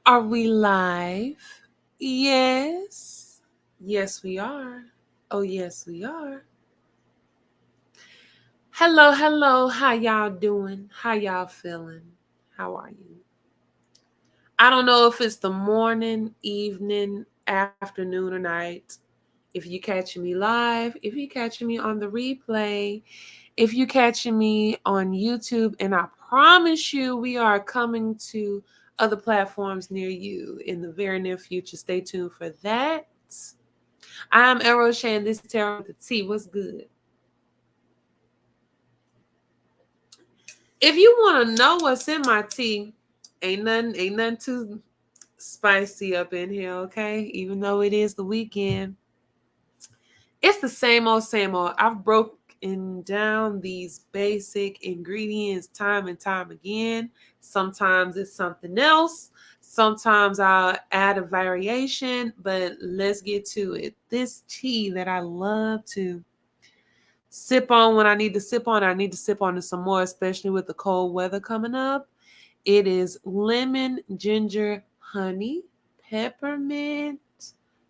Are we live? Yes. Yes, we are. Oh, yes, we are. Hello, hello. How y'all doing? How y'all feeling? How are you? I don't know if it's the morning, evening, afternoon, or night. If you catching me live, if you catching me on the replay, if you catching me on YouTube, and I promise you we are coming to other platforms near you in the very near future. Stay tuned for that. I'm Errol Shan, this is Tarot with the T. What's good? If you want to know what's in my tea, ain't nothing too spicy up in here, okay? Even though it is the weekend. It's the same old, same old. I've broken down these basic ingredients time and time again. Sometimes it's something else. Sometimes I'll add a variation, but let's get to it. This tea that I love to sip on when I need to sip on, I need to sip on it some more, especially with the cold weather coming up. It is lemon, ginger, honey, peppermint,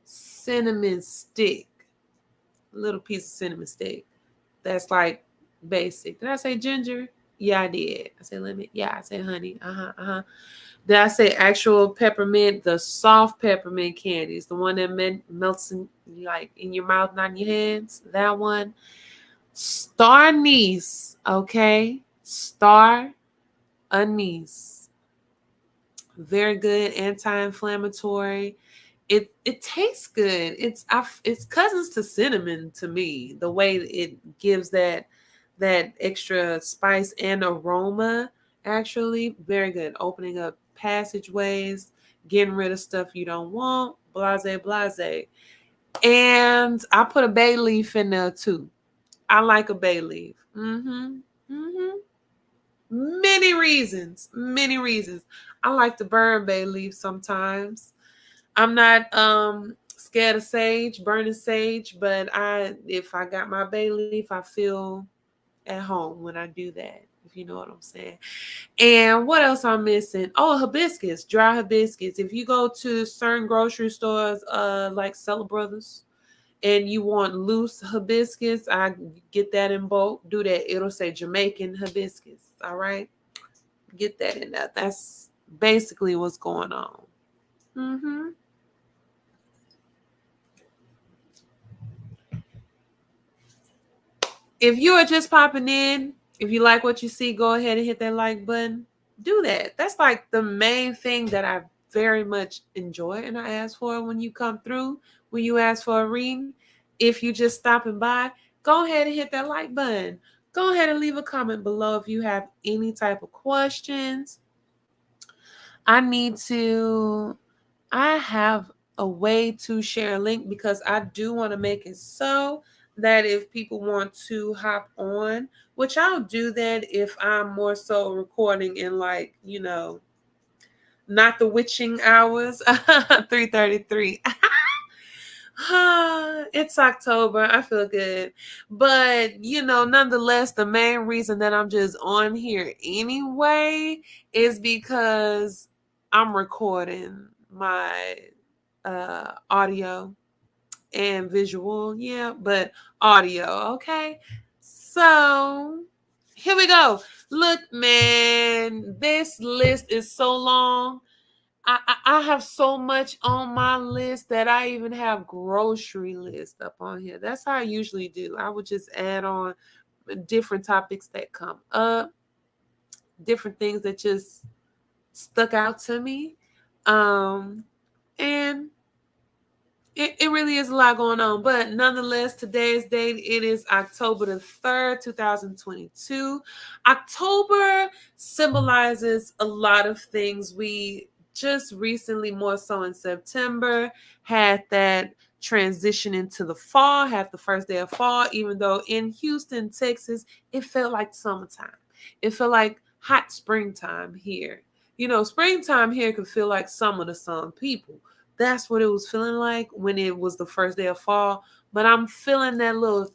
cinnamon stick. Little piece of cinnamon stick. That's like basic. Did I say ginger? Yeah, I did. I said lemon. Yeah, I said honey. Did I say actual peppermint? The soft peppermint candies, the one that melts in like in your mouth, not in your hands. That one. Star anise. Okay, star anise. Very good, anti-inflammatory. It tastes good. It's cousins to cinnamon to me. The way it gives that extra spice and aroma, actually very good. Opening up passageways, getting rid of stuff you don't want. Blase, blase. And I put a bay leaf in there too. I like a bay leaf. Many reasons. Many reasons. I like to burn bay leaf sometimes. I'm not scared of sage, burning sage, but if I got my bay leaf, I feel at home when I do that, if you know what I'm saying. And what else I'm missing? Oh, hibiscus, dry hibiscus. If you go to certain grocery stores, like Cellar Brothers, and you want loose hibiscus, I get that in bulk. Do that. It'll say Jamaican hibiscus. All right. Get that in there. That's basically what's going on. Mm-hmm. If you are just popping in, if you like what you see, go ahead and hit that like button. Do that. That's like the main thing that I very much enjoy and I ask for when you come through, when you ask for a reading. If you just stopping by, go ahead and hit that like button. Go ahead and leave a comment below if you have any type of questions. I need to, I have a way to share a link because I do want to make it so that if people want to hop on, which I'll do that if I'm more so recording in like, not the witching hours, 3:33. It's October. I feel good. But, nonetheless, the main reason that I'm just on here anyway is because I'm recording my audio and visual. Yeah, but audio. Okay. So here we go. Look, man, this list is so long. I have so much on my list that I even have grocery list up on here. That's how I usually do. I would just add on different topics that come up, different things that just stuck out to me. And it really is a lot going on. But nonetheless, today's date, it is October the 3rd, 2022. October symbolizes a lot of things. We just recently, more so in September, had that transition into the fall, had the first day of fall, even though in Houston, Texas, it felt like summertime. It felt like hot springtime here. Springtime here could feel like summer to some people. That's what it was feeling like when it was the first day of fall. But I'm feeling that little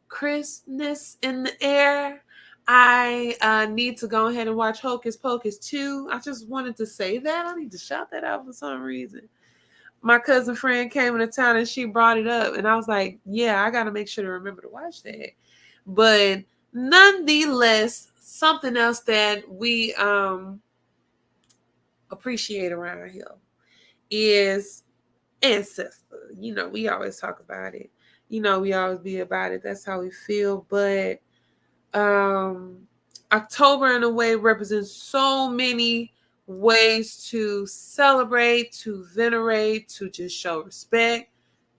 crispness in the air. I need to go ahead and watch Hocus Pocus 2. I just wanted to say that. I need to shout that out for some reason. My cousin friend came into town and she brought it up. And I was like, yeah, I got to make sure to remember to watch that. But nonetheless, something else that we appreciate around here is ancestor. You know, we always talk about it. You know, we always be about it. That's how we feel. But October in a way represents so many ways to celebrate, to venerate, to just show respect,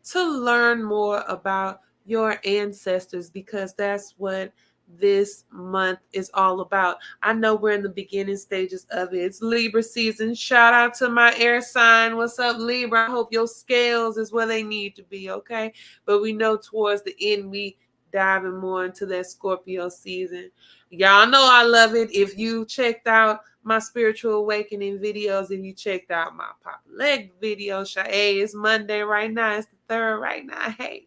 to learn more about your ancestors, because that's what this month is all about. I know we're in the beginning stages of it. It's Libra season. Shout out to my air sign. What's up, Libra? I hope your scales is where they need to be, okay? But we know towards the end, we diving more into that Scorpio season. Y'all know I love it. If you checked out my spiritual awakening videos, if you checked out my pop leg video, hey, it's Monday right now. It's the 3rd right now. Hey.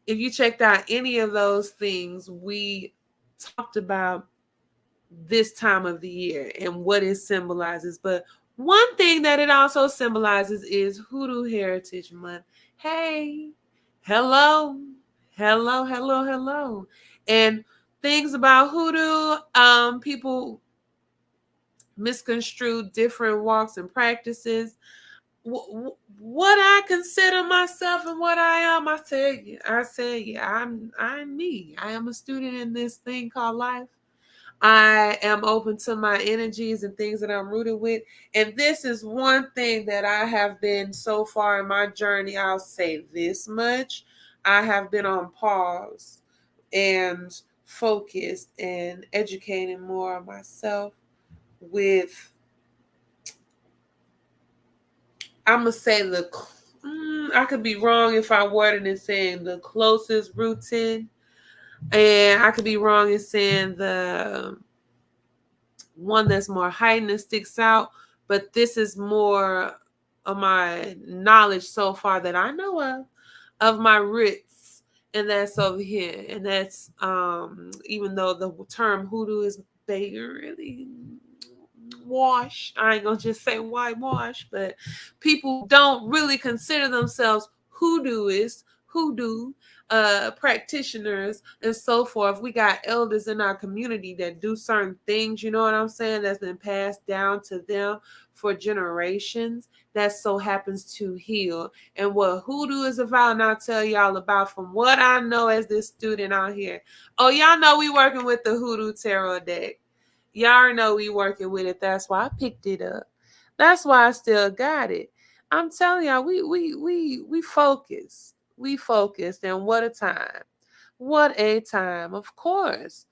If you checked out any of those things, we talked about this time of the year and what it symbolizes. But one thing that it also symbolizes is Hoodoo Heritage Month. Hey, hello, hello, hello, hello. And things about hoodoo, people misconstrue different walks and practices. What I consider myself and what I am, I tell you, I'm me. I am a student in this thing called life. I am open to my energies and things that I'm rooted with. And this is one thing that I have been so far in my journey. I'll say this much. I have been on pause and focused and educating more on myself with, I'm going to say I could be wrong if I worded it saying the closest routine. And I could be wrong in saying the one that's more heightened and sticks out, but this is more of my knowledge so far that I know of my roots, and that's over here. And that's even though the term hoodoo is really wash, I ain't gonna just say whitewash, but people don't really consider themselves hoodoo practitioners and so forth. We got elders in our community that do certain things, you know what I'm saying, that's been passed down to them for generations, that so happens to heal. And what hoodoo is about, and I'll tell y'all about from what I know as this student out here. Oh, y'all know we working with the hoodoo tarot deck. Y'all know we working with it. That's why I picked it up. That's why I still got it. I'm telling y'all, we focused. We focused, and what a time. What a time. Of course,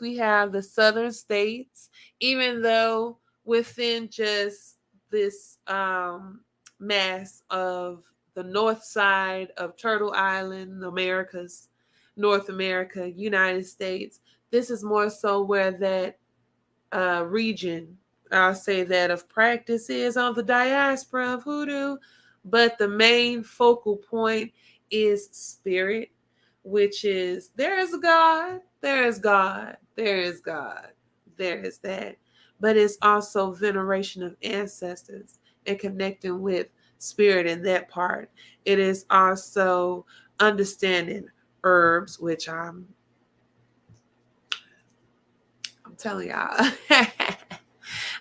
we have the southern states, even though within just this mass of the north side of Turtle Island, Americas, North America, United States, this is more so where that region, I'll say that, of practice is on the diaspora of hoodoo, but the main focal point is spirit, which is there is a God, there is God, there is God, there is that. But it's also veneration of ancestors and connecting with spirit in that part. It is also understanding herbs, which I'm telling y'all.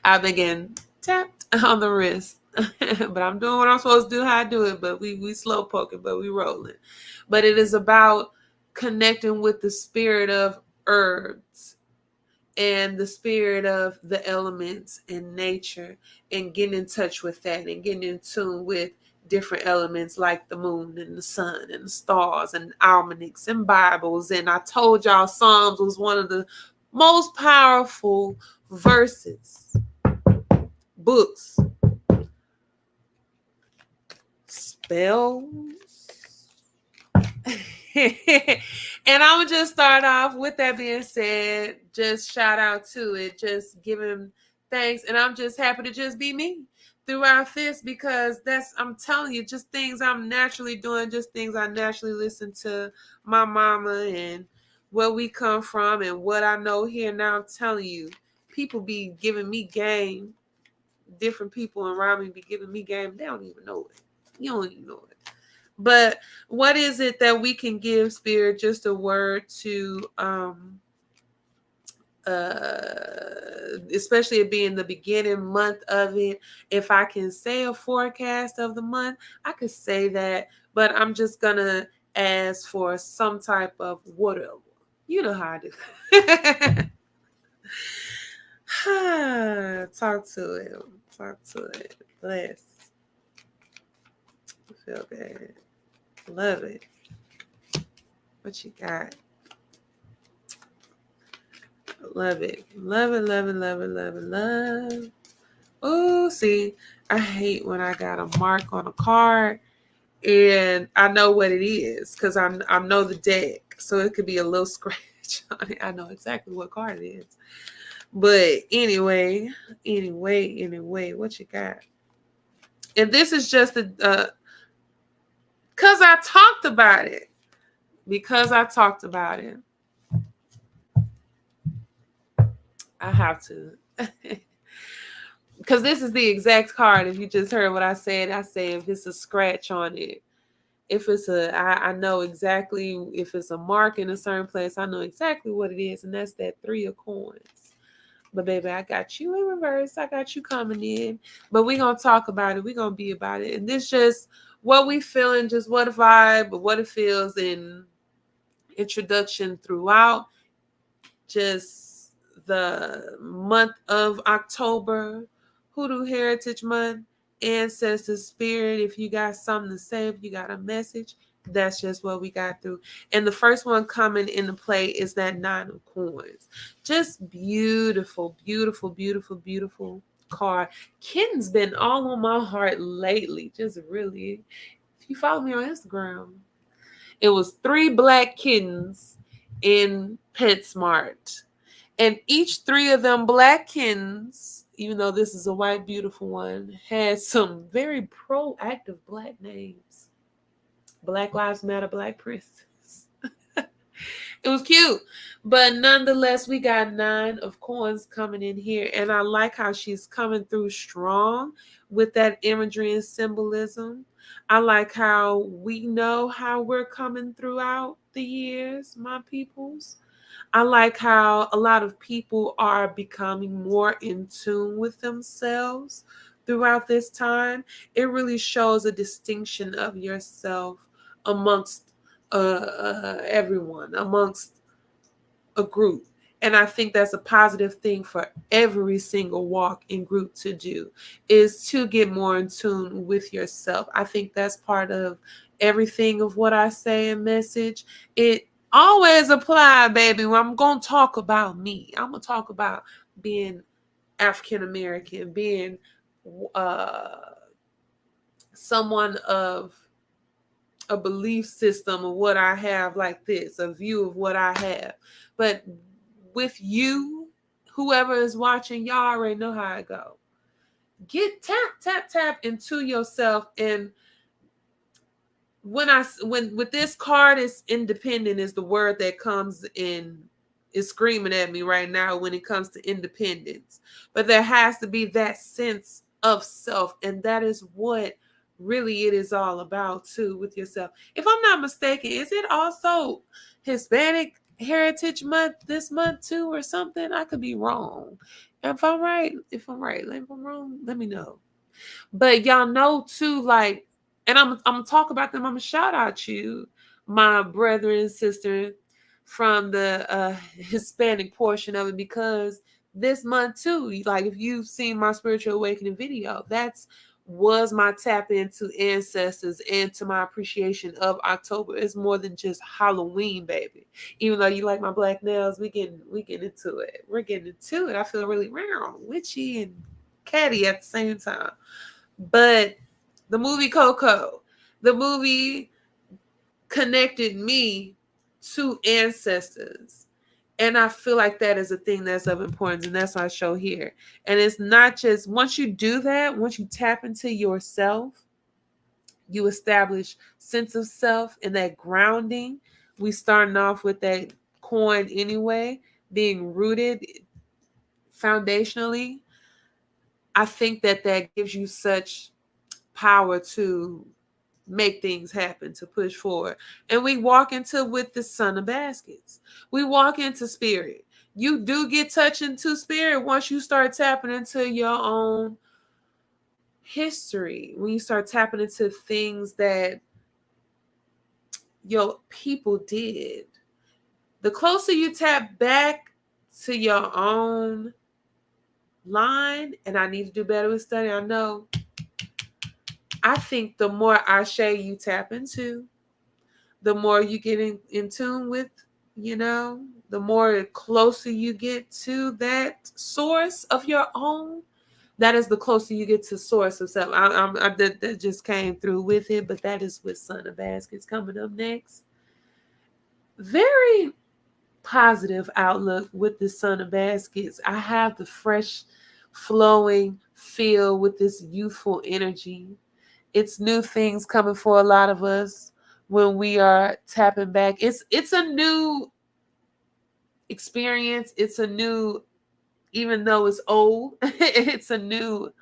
I've been getting tapped on the wrist. But I'm doing what I'm supposed to do, how I do it. But we slow poking, but we rolling. But it is about connecting with the spirit of herbs and the spirit of the elements and nature, and getting in touch with that and getting in tune with different elements like the moon and the sun and the stars and almanacs and Bibles. And I told y'all Psalms was one of the most powerful verses, books, spells. And I'm gonna just start off with that being said, just shout out to it, just giving thanks. And I'm just happy to just be me. throughout this, because I'm telling you, just things I'm naturally doing, just things I naturally listen to my mama and where we come from and what I know here. Now I'm telling you, people be giving me game. Different people around me be giving me game. They don't even know it. You don't even know it. But what is it that we can give Spirit just a word to especially it being the beginning month of it. If I can say a forecast of the month, I could say that, but I'm just gonna ask for some type of whatever. You know how I do. Talk to him. Talk to it. Bless. I feel bad. Love it. What you got? Love it. Love it, love it, love it, love it, love. Oh, see, I hate when I got a mark on a card and I know what it is because I know the deck. So it could be a little scratch on it. I know exactly what card it is. But anyway, what you got? And this is just because I talked about it. Because I talked about it. I have to. Because this is the exact card. If you just heard what I said if it's a scratch on it, if it's I know exactly, if it's a mark in a certain place, I know exactly what it is, and that's that 3 of coins. But baby, I got you in reverse. I got you coming in. But we're going to talk about it. We're going to be about it. And this just what we feeling, just what vibe, but what it feels in introduction throughout just the month of October, Hoodoo Heritage Month, Ancestor Spirit. If you got something to say, if you got a message, that's just what we got through. And the first one coming into play is that 9 of coins. Just beautiful, beautiful, beautiful, beautiful card. Kitten's been all on my heart lately. Just really. If you follow me on Instagram, it was 3 black kittens in PetSmart. And each 3 of them black kittens, even though this is a white, beautiful one, had some very proactive black names. Black Lives Matter, Black Princess. It was cute. But nonetheless, we got 9 of coins coming in here. And I like how she's coming through strong with that imagery and symbolism. I like how we know how we're coming throughout the years, my peoples. I like how a lot of people are becoming more in tune with themselves throughout this time. It really shows a distinction of yourself amongst everyone, amongst a group. And I think that's a positive thing for every single walk in group to do, is to get more in tune with yourself. I think that's part of everything of what I say and message. It always apply, baby. When I'm going to talk about me, I'm going to talk about being African American, being uh, someone of a belief system of what I have, like this, a view of what I have. But with you, whoever is watching, y'all already know how it go. Get tap into yourself. And when with this card, is independent is the word that comes in, is screaming at me right now when it comes to independence. But there has to be that sense of self, and that is what really it is all about too, with yourself. If I'm not mistaken, is it also Hispanic Heritage Month this month too, or something? I could be wrong. If I'm right, if I'm wrong, let me know. But y'all know too, like, and I'm gonna talk about them. I'm gonna shout out you, my brother and sister from the Hispanic portion of it, because this month too, like if you've seen my spiritual awakening video, that's was my tap into ancestors and to my appreciation of October. It's more than just Halloween, baby. Even though you like my black nails, we getting into it. We're getting into it. I feel really witchy and catty at the same time. But the movie Coco, the movie connected me to ancestors. And I feel like that is a thing that's of importance, and that's our show here. And it's not just once you do that, once you tap into yourself, you establish sense of self and that grounding. We starting off with that coin anyway, being rooted foundationally. I think that that gives you such power to make things happen, to push forward. And we walk into with the Son of Baskets. We walk into spirit. You do get touched into spirit once you start tapping into your own history. When you start tapping into things that your people did. The closer you tap back to your own line, and I need to do better with study, I know. I think the more Ashe you tap into, the more you get in tune with, the more closer you get to that source of your own. That is the closer you get to source of self. That just came through with it, but that is with Son of Baskets coming up next. Very positive outlook with the Son of Baskets. I have the fresh, flowing feel with this youthful energy. It's new things coming for a lot of us when we are tapping back. It's a new experience. It's a new, even though it's old, it's a new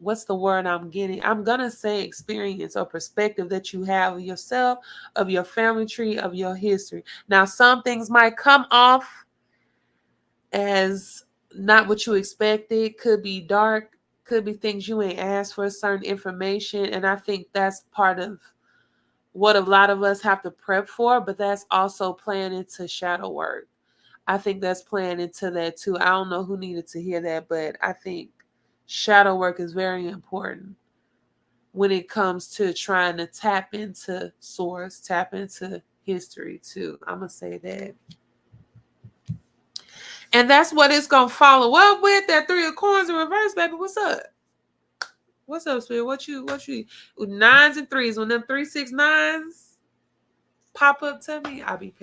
what's the word I'm getting? I'm gonna say experience or perspective that you have of yourself, of your family tree, of your history. Now, some things might come off as not what you expected, could be dark, could be things you ain't asked for, certain information. And I think that's part of what a lot of us have to prep for, but that's also playing into shadow work. I think that's playing into that too. I don't know who needed to hear that, but I think shadow work is very important when it comes to trying to tap into source, tap into history too. I'm going to say that. And that's what it's going to follow up with, that 3 of coins in reverse, baby. What's up? What's up, Spirit? What you, with 9s and 3s, when them 3, 6, 9s pop up to me, I be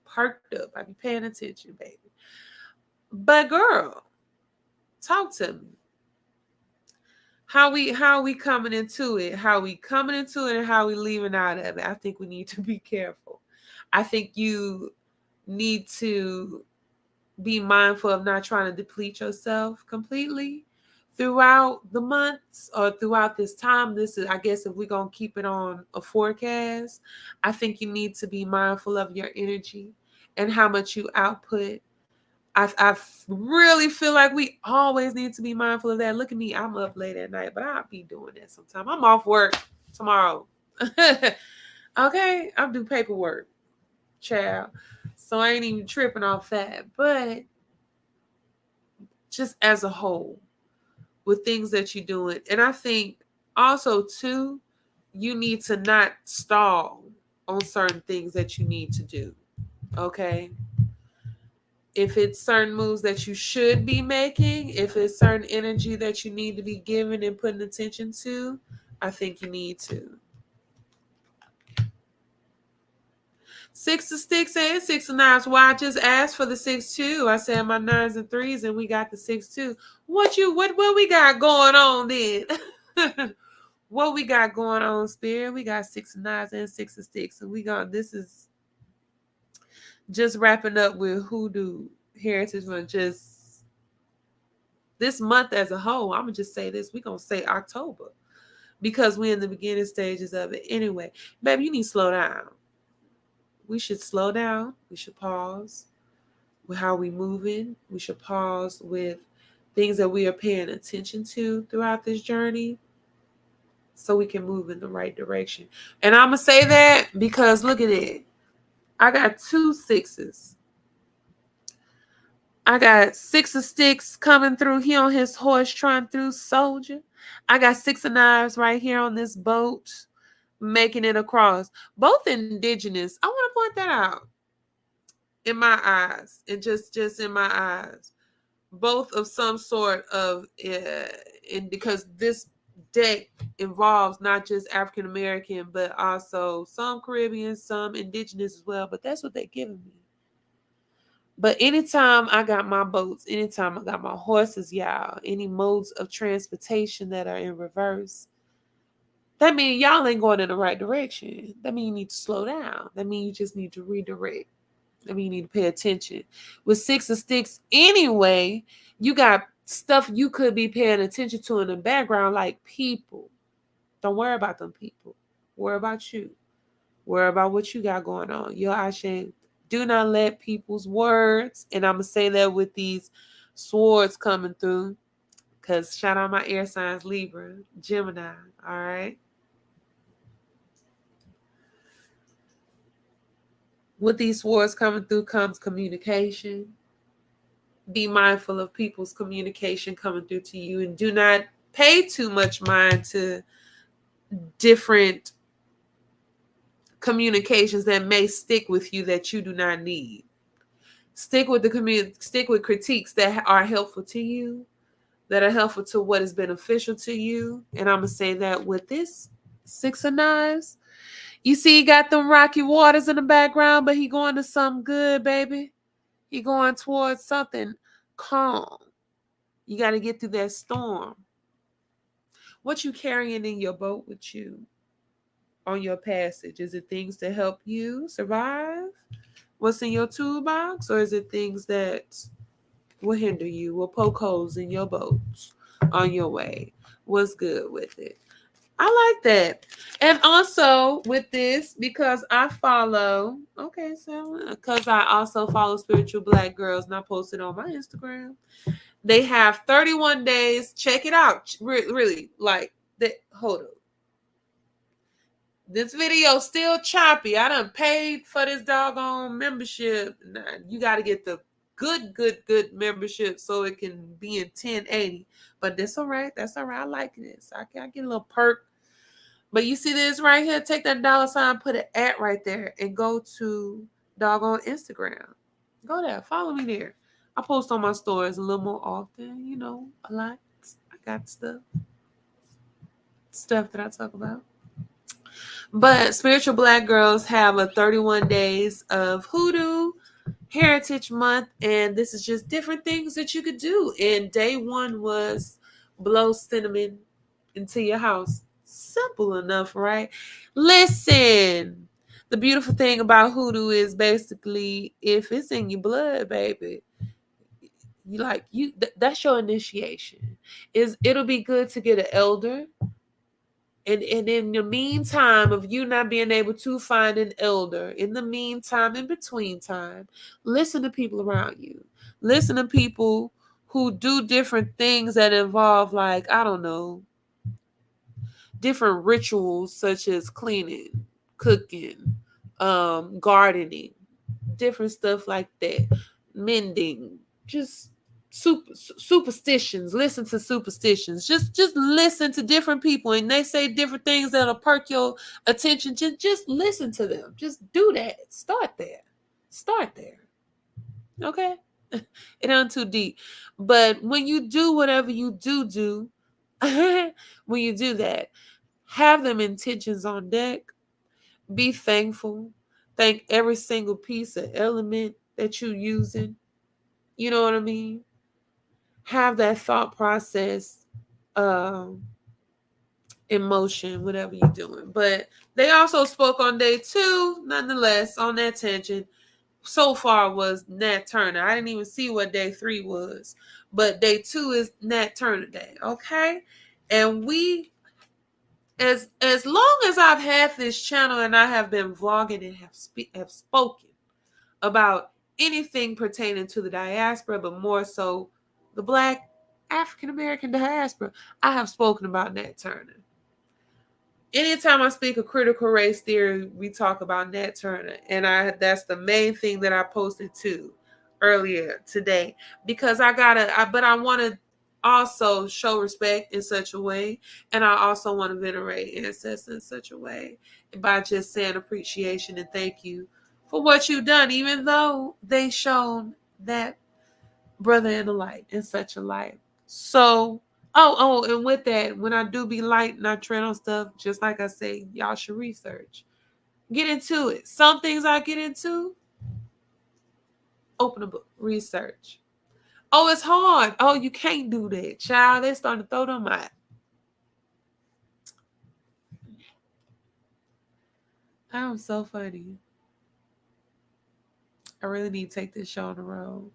perked up. I be paying attention, baby. But girl, talk to me. How we coming into it, how we coming into it, and how we leaving out of it. I think we need to be careful. I think you need to be mindful of not trying to deplete yourself completely throughout the months or throughout this time. This is, I guess, if we're going to keep it on a forecast, I think you need to be mindful of your energy and how much you output. I really feel like we always need to be mindful of that. Look at me, I'm up late at night, but I'll be doing that sometime. I'm off work tomorrow. Okay, I'll do paperwork, child. So I ain't even tripping off that. But just as a whole, with things that you're doing. And I think also too, you need to not stall on certain things that you need to do. Okay. If it's certain moves that you should be making, if it's certain energy that you need to be giving and putting attention to, I think you need to. 6 of sticks and 6 of knives. Well, I just asked for the 6 2. I said my 9s and 3s, and we got the 6 2. What we got going on then? What we got going on, Spirit? We got 6 of knives and 6 of sticks, and this is just wrapping up with Hoodoo Heritage Month. Just this month as a whole, I'm gonna just say this. We're gonna say October because we're in the beginning stages of it. Anyway, baby, you need to slow down. We should slow down. We should pause with how we moving. We should pause with things that we are paying attention to throughout this journey so we can move in the right direction. And I'm gonna say that because look at it. I got 2 6s. I got 6 of sticks coming through. He on his horse trying through soldier. I got 6 of knives right here on this boat, making it across. Both indigenous. I want to point that out in my eyes, and just in my eyes. Both of some sort of, and because this deck involves not just African American, but also some Caribbean, some indigenous as well. But that's what they're giving me. But anytime I got my boats, anytime I got my horses, y'all, any modes of transportation that are in reverse, that means y'all ain't going in the right direction. That means you need to slow down. That means you just need to redirect. I mean, you need to pay attention. With Six of Sticks, anyway, you got stuff you could be paying attention to in the background, like people. Don't worry about them people. Worry about you. Worry about what you got going on. Your Ashe. Do not let people's words, and I'm going to say that with these swords coming through, because shout out my air signs, Libra, Gemini, all right? With these swords coming through comes communication. Be mindful of people's communication coming through to you, and do not pay too much mind to different communications that may stick with you that you do not need. Stick with stick with critiques that are helpful to you, that are helpful to what is beneficial to you. And I'm gonna say that with this Six of Knives, you see he got them rocky waters in the background, but he going to something good, baby. He going towards something calm. You got to get through that storm. What you carrying in your boat with you on your passage? Is it things to help you survive? What's in your toolbox? Or is it things that will hinder you, will poke holes in your boats on your way? What's good with it? I like that. And also with this, because I follow, because I also follow Spiritual Black Girls, and I posted on my Instagram. They have 31 days. Check it out. Really, like, hold up. This video still choppy. I done paid for this doggone membership. Nah, you got to get the good membership so it can be in 1080. But that's all right. That's all right. I like this. I get a little perk. But you see this right here? Take that $, put an @ right there, and go to doggone Instagram. Go there. Follow me there. I post on my stories a little more often, a lot. I got stuff that I talk about. But Spiritual Black Girls have a 31 days of Hoodoo Heritage Month, and this is just different things that you could do. And day 1 was blow cinnamon into your house. Simple enough, right? Listen, the beautiful thing about Hoodoo is basically if it's in your blood, baby, that's your initiation. It'll be good to get an elder. And in the meantime of you not being able to find an elder, in the meantime, in between time, listen to people around you. Listen to people who do different things that involve, like, I don't know, different rituals such as cleaning, cooking, gardening, different stuff like that, mending, just superstitions. Listen to superstitions. Just listen to different people, and they say different things that'll perk your attention. Just listen to them. Just do that. Start there. Okay. It ain't too deep. But when you do whatever you do, when you do that, have them intentions on deck. Be thankful. Thank every single piece of element that you're using. You know what I mean? Have that thought process in motion, whatever you're doing. But they also spoke on day 2, nonetheless, on that tangent. So far was Nat Turner. I didn't even see what day 3 was. But day 2 is Nat Turner Day. Okay? And we, as long as I've had this channel and I have been vlogging and have spoken about anything pertaining to the diaspora, but more so the Black African American diaspora, I have spoken about Nat Turner. Anytime I speak of critical race theory, we talk about Nat Turner, and that's the main thing that I posted too earlier today, because I want to also show respect in such a way, and I also want to venerate ancestors in such a way by just saying appreciation and thank you for what you've done, even though they shown that brother in the light, in such a light. So And with that, when I do be light and I tread on stuff, just like I say, y'all should research. Get into it. Some things I get into, open a book, research. Oh, it's hard. Oh, you can't do that. Child, they starting to throw them out. I'm so funny. I really need to take this show on the road.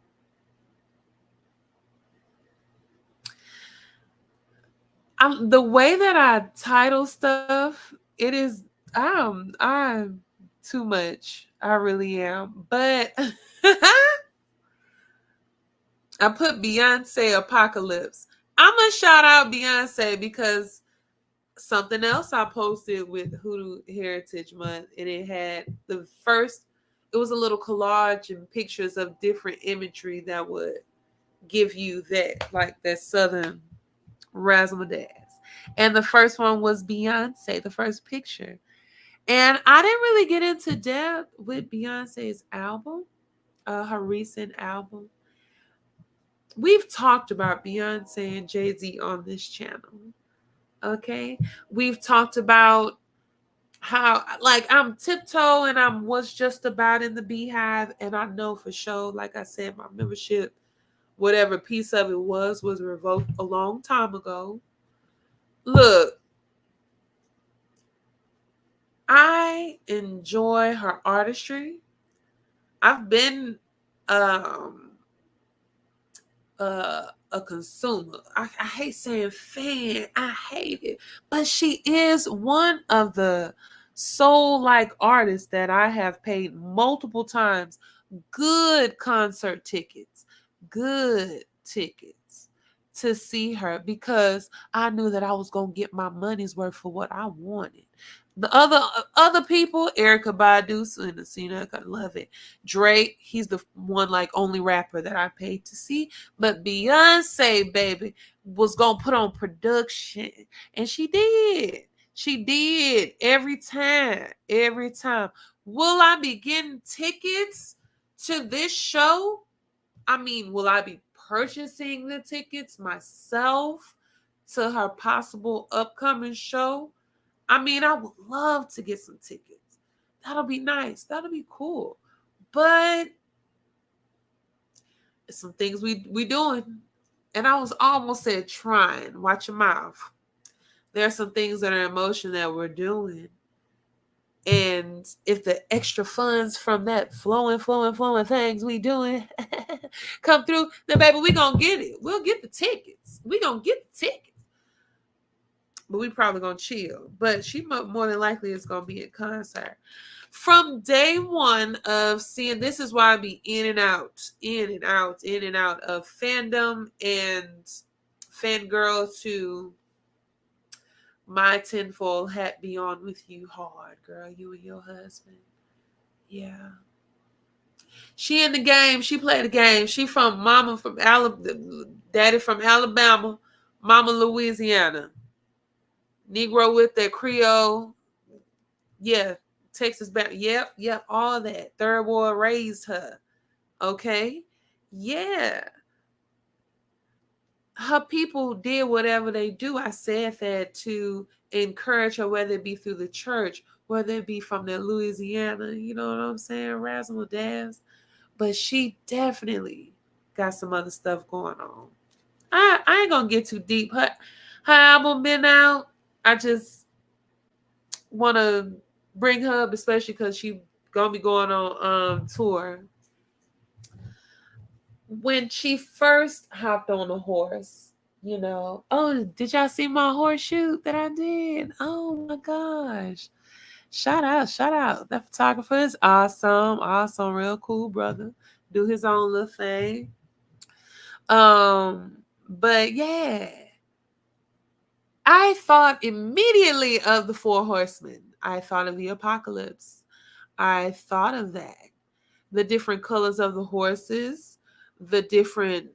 The way that I title stuff, it is I'm too much. I really am. But I put Beyonce Apocalypse. I'm gonna shout out Beyonce because something else I posted with Hoodoo Heritage Month, and it had it was a little collage and pictures of different imagery that would give you that, like that Southern razzle-dazzle. And the first one was Beyonce, the first picture. And I didn't really get into depth with Beyonce's album, her recent album. We've talked about Beyonce and Jay-Z on this channel. Okay. We've talked about how, like, I'm tiptoe and I'm what's just about in the Beehive. And I know for sure, like I said, my membership, whatever piece of it was revoked a long time ago. Look, I enjoy her artistry. I've been um a consumer. I hate saying fan. I hate it. But she is one of the soul like artists that I have paid multiple times good concert tickets, good tickets to see her because I knew that I was gonna get my money's worth for what I wanted. The other people, Erica Badu, I love it. Drake, he's the one like only rapper that I paid to see. But Beyonce, baby, was gonna put on production, and she did. She did every time, every time. Will I be getting tickets to this show? I mean, will I be purchasing the tickets myself to her possible upcoming show? I mean, I would love to get some tickets. That'll be nice. That'll be cool. But some things we doing. And I was almost said trying. Watch your mouth. There are some things that are in motion that we're doing. And if the extra funds from that flowing things we doing come through, then baby, we gonna get it. We'll get the tickets. We gonna get the tickets. But we probably gonna chill. But she more than likely is gonna be at concert. From day one of seeing, this is why I be in and out of fandom and fangirl to my tinfoil hat be on with you hard, girl. You and your husband. Yeah. She in the game. She played the game. She from mama from Alabama, daddy from Alabama, mama Louisiana. Negro with that Creole. Yeah. Texas back. Yep. All that. Third Ward raised her. Okay. Yeah. Her people did whatever they do. I said that to encourage her, whether it be through the church, whether it be from the Louisiana, you know what I'm saying, razzle dazzle. But she definitely got some other stuff going on. I ain't gonna get too deep. Her album been out. I just want to bring her up, especially because she gonna be going on tour. When she first hopped on a horse, oh, did y'all see my horse shoot that I did? Oh my gosh. Shout out. That photographer is awesome, real cool brother. Do his own little thing. But yeah. I thought immediately of the Four Horsemen. I thought of the apocalypse. I thought of that. The different colors of the horses, the different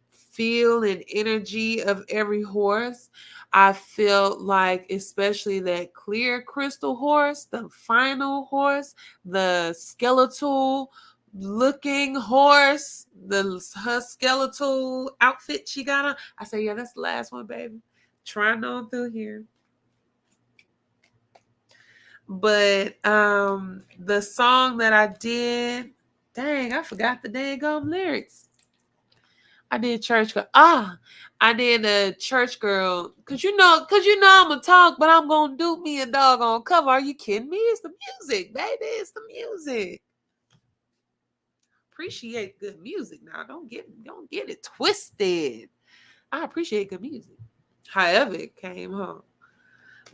feel and energy of every horse. I felt like, especially that clear crystal horse, the final horse, the skeletal, looking horse, her skeletal outfit she got on. I said, yeah, that's the last one, baby. Trying on through here. But the song that I did, dang, I forgot the dang lyrics. I did church girl. I did a church girl. Cause you know I'm gonna talk, but I'm gonna do me a doggone cover. Are you kidding me? It's the music, baby. It's the music. Appreciate good music now. Don't get it twisted. I appreciate good music. However it came home.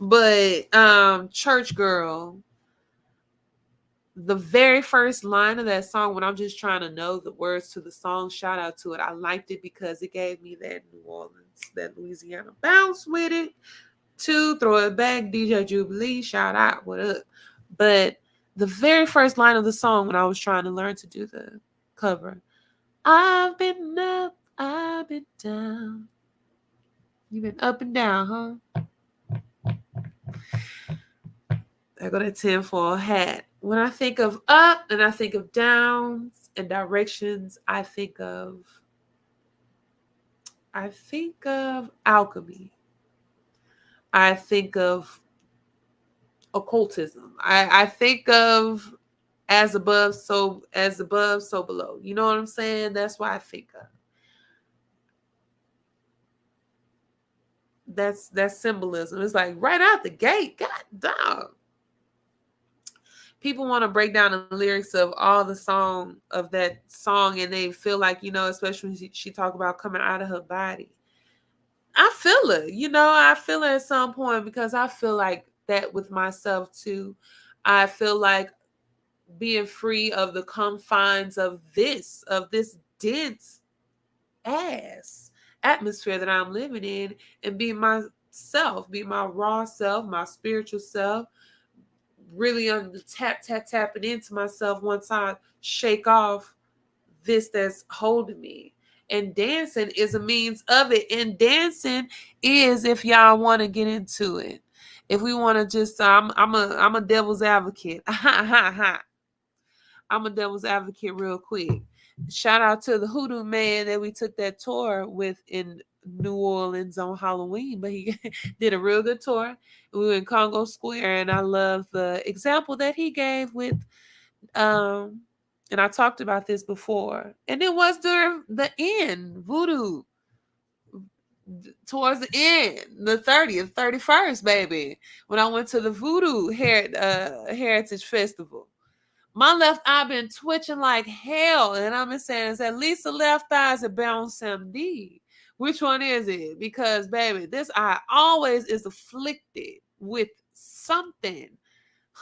But church girl, the very first line of that song, when I'm just trying to know the words to the song, shout out to it. I liked it because it gave me that New Orleans, that Louisiana bounce with it. To throw it back, DJ Jubilee, shout out, what up? But the very first line of the song, when I was trying to learn to do the cover, I've been up, I've been down. You've been up and down, huh? I got a tinfoil hat. When I think of up and I think of downs and directions, I think of alchemy. I think of occultism. I think of as above, so below. You know what I'm saying? That's why I think of. That's symbolism. It's like right out the gate. God dog. People want to break down the lyrics of all the song of that song, and they feel like, especially when she talk about coming out of her body. I feel it, I feel it at some point, because I feel like that with myself too. I feel like being free of the confines of this dense ass atmosphere that I'm living in, and be myself, be my raw self, my spiritual self, really on the tapping into myself once I shake off this that's holding me. And dancing is a means of it. And dancing is, if y'all want to get into it, if we want to just, I'm a devil's advocate. I'm a devil's advocate real quick. Shout out to the Hoodoo Man that we took that tour with in New Orleans on Halloween, but he did a real good tour. We were in Congo Square, and I love the example that he gave with, and I talked about this before, and it was during the end, voodoo, towards the end, the 30th, 31st, baby, when I went to the Voodoo Heritage Festival. My left eye been twitching like hell, and I've been saying it's at least the left eye is a bounce MD. Which one is it? Because, baby, this eye always is afflicted with something.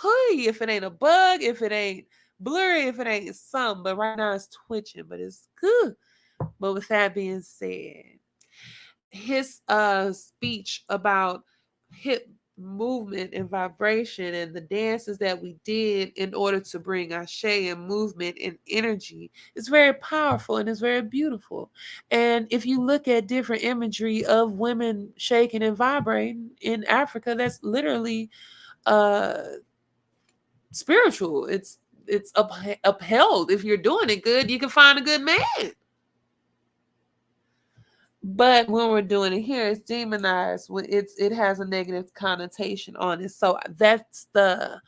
Hey, if it ain't a bug, if it ain't blurry, if it ain't something. But right now it's twitching, but it's good. But with that being said, his speech about hip movement and vibration and the dances that we did in order to bring ashe and movement and energy is very powerful and it's very beautiful. And if you look at different imagery of women shaking and vibrating in Africa, that's literally spiritual. It's upheld. If you're doing it good, you can find a good man. But when we're doing it here, it's demonized. It has a negative connotation on it. So that's the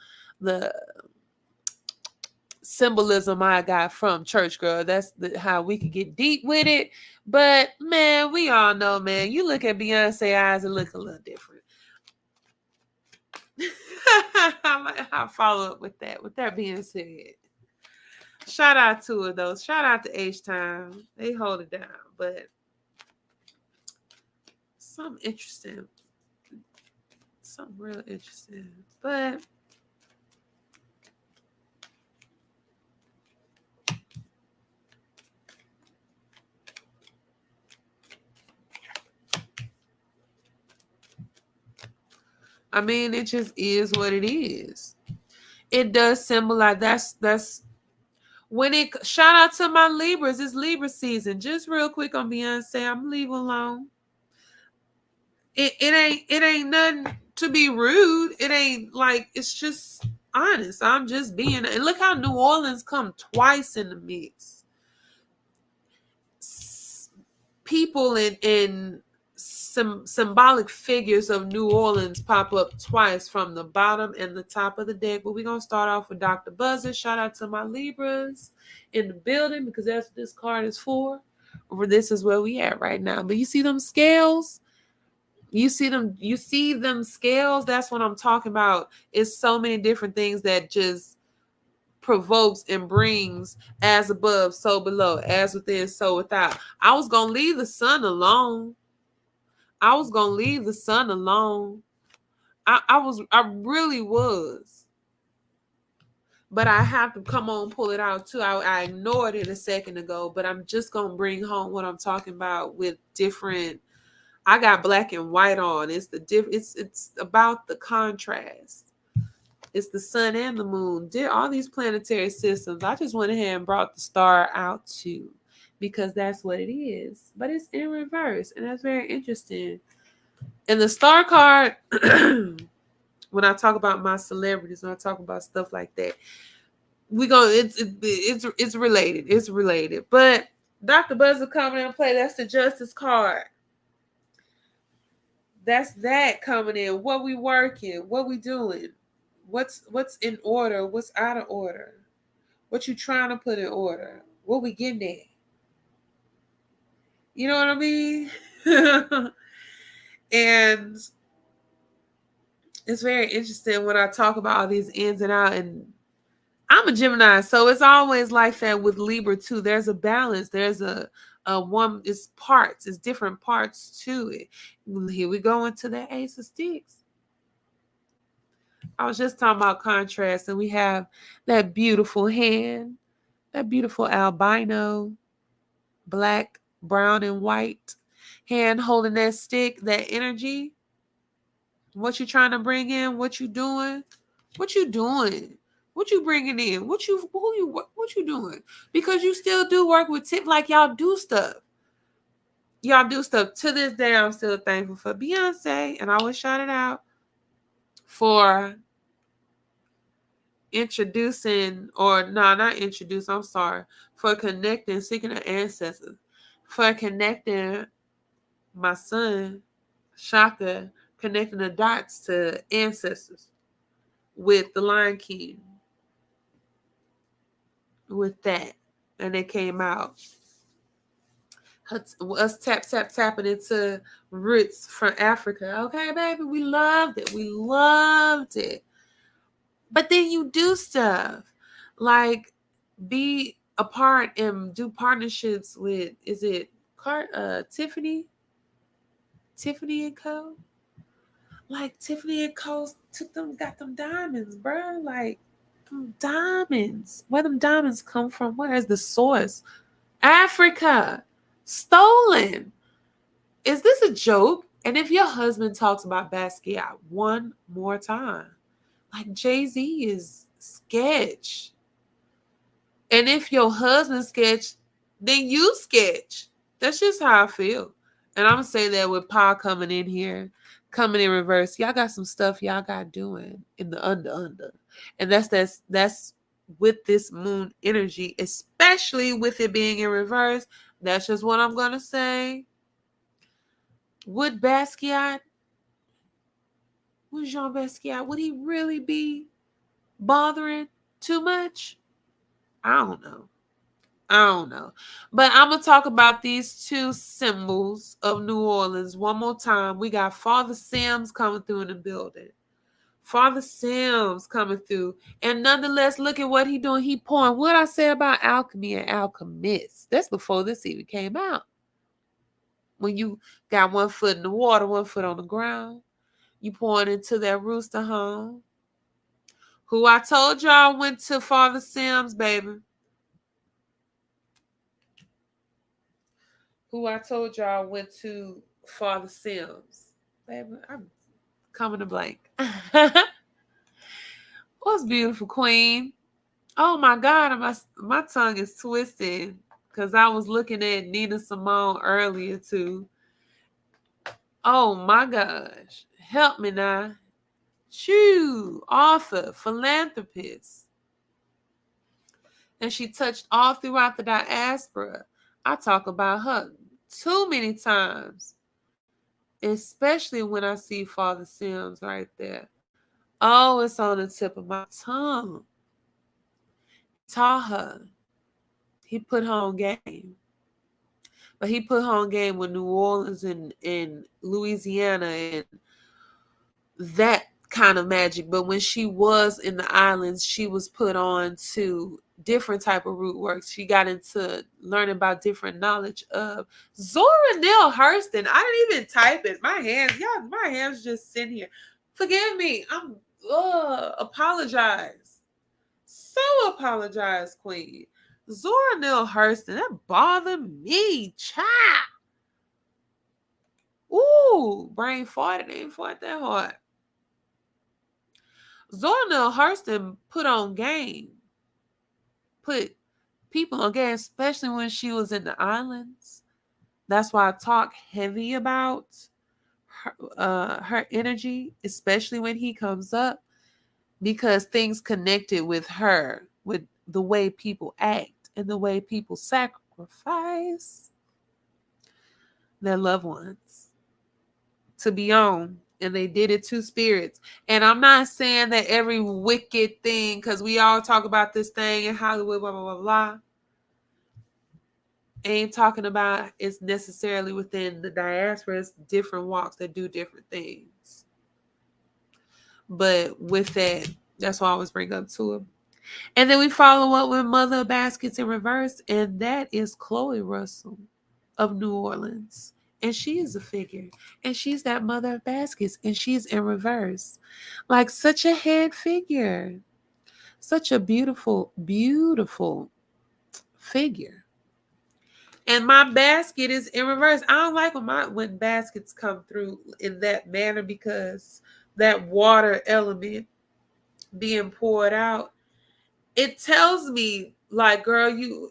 symbolism I got from Church Girl. That's how we could get deep with it. But man, we all know, man, you look at Beyonce eyes, it look a little different. I'll follow up with that. With that being said, shout out to her though. Shout out to H-Time. They hold it down. But something interesting. Something real interesting. But I mean, it just is what it is. It does symbolize that's when it shout out to my Libras. It's Libra season. Just real quick on Beyonce, I'm leave alone. It ain't nothing to be rude. It ain't like, it's just honest. I'm just being. And look how New Orleans come twice in the mix. People in some symbolic figures of New Orleans pop up twice from the bottom and the top of the deck. But we're going to start off with Dr. Buzzer. Shout out to my Libras in the building because that's what this card is for. Or this is where we at right now. But you see them scales? You see them scales? That's what I'm talking about. It's so many different things that just provokes and brings as above, so below, as within, so without. I was gonna leave the sun alone. I was gonna leave the sun alone. I really was. But I have to come on, pull it out too. I ignored it a second ago, but I'm just gonna bring home what I'm talking about with different. I got black and white on. It's the it's about the contrast. It's the sun and the moon. All these planetary systems. I just went ahead and brought the star out too, because that's what it is. But it's in reverse, and that's very interesting. And the star card, when I talk about my celebrities, when I talk about stuff like that, it's related. It's related. But Dr. Buzzer coming in play. That's the Justice card. That's that coming in. What we working? What we doing? What's in order? What's out of order? What you trying to put in order? What we getting at? You know what I mean? And it's very interesting when I talk about all these ins and outs. And I'm a Gemini, so it's always like that with Libra too. There's a balance. There's a one. It's parts. It's different parts to it. Here we go into the Ace of Sticks. I was just talking about contrast, and we have that beautiful hand, that beautiful albino, black, brown, and white hand holding that stick, that energy. What you trying to bring in? What you doing? What you doing? What you bringing in? What you doing? Because you still do work with tip, like y'all do stuff. Y'all do stuff. To this day, I'm still thankful for Beyonce, and I always shout it out for introducing, or no, not introduce, I'm sorry, for connecting, seeking an ancestor, for connecting my son, Shaka, connecting the dots to ancestors with the Lion King, with that. And it came out. Us tapping into roots from Africa. Okay, baby, we loved it. We loved it. But then you do stuff like be a part and do partnerships with, is it Tiffany and Co. Like Tiffany and Co. got them diamonds, bro. Like them diamonds. Where them diamonds come from? Where is the source? Africa. Stolen. Is this a joke? And if your husband talks about Basquiat one more time, like Jay-Z is sketch. And if your husband sketch, then you sketch. That's just how I feel. And I'm going to say that with Pa coming in here, coming in reverse. Y'all got some stuff y'all got doing in the under. And that's with this moon energy, especially with it being in reverse. That's just what I'm going to say. Would Jean Basquiat, would he really be bothering too much? I don't know. But I'm going to talk about these two symbols of New Orleans one more time. We got Father Sims coming through in the building. Father Sims coming through. And nonetheless, look at what he doing. He pouring. What I say about alchemy and alchemists. That's before this even came out. When you got one foot in the water, one foot on the ground, you pouring into that rooster home. Who I told y'all went to Father Sims, baby. Who I told y'all went to Father Sims. Baby, I'm coming to blank. What's beautiful, Queen? Oh my God, my tongue is twisted because I was looking at Nina Simone earlier too. Oh my gosh. Help me now. author, philanthropist. And she touched all throughout the diaspora. I talk about her too many times, especially when I see Father Sims right there. Oh, it's on the tip of my tongue. He taught her. He put her on game. But he put her on game with New Orleans and Louisiana and that kind of magic. But when she was in the islands, she was put on to different type of root works. She got into learning about different knowledge of Zora Neale Hurston. I didn't even type it. My hands just sitting here. Forgive me. I'm apologize. So apologize, Queen. Zora Neale Hurston, that bothered me, child. Ooh, brain farted. Ain't fart that hard. Zora Neale Hurston put on game. Put people on game, especially when she was in the islands. That's why I talk heavy about her energy, especially when he comes up, because things connected with her, with the way people act and the way people sacrifice their loved ones to be on. And they did it to spirits. And I'm not saying that every wicked thing, because we all talk about this thing in Hollywood, blah, blah, blah, blah. Ain't talking about it's necessarily within the diaspora. It's different walks that do different things. But with that, that's why I always bring up to him. And then we follow up with Mother Baskets in reverse, and that is Chloe Russell of New Orleans. And she is a figure. And she's that Mother of Baskets, and she's in reverse. Like such a head figure. Such a beautiful, beautiful figure. And my basket is in reverse. I don't like when baskets come through in that manner, because that water element being poured out, it tells me, like, girl,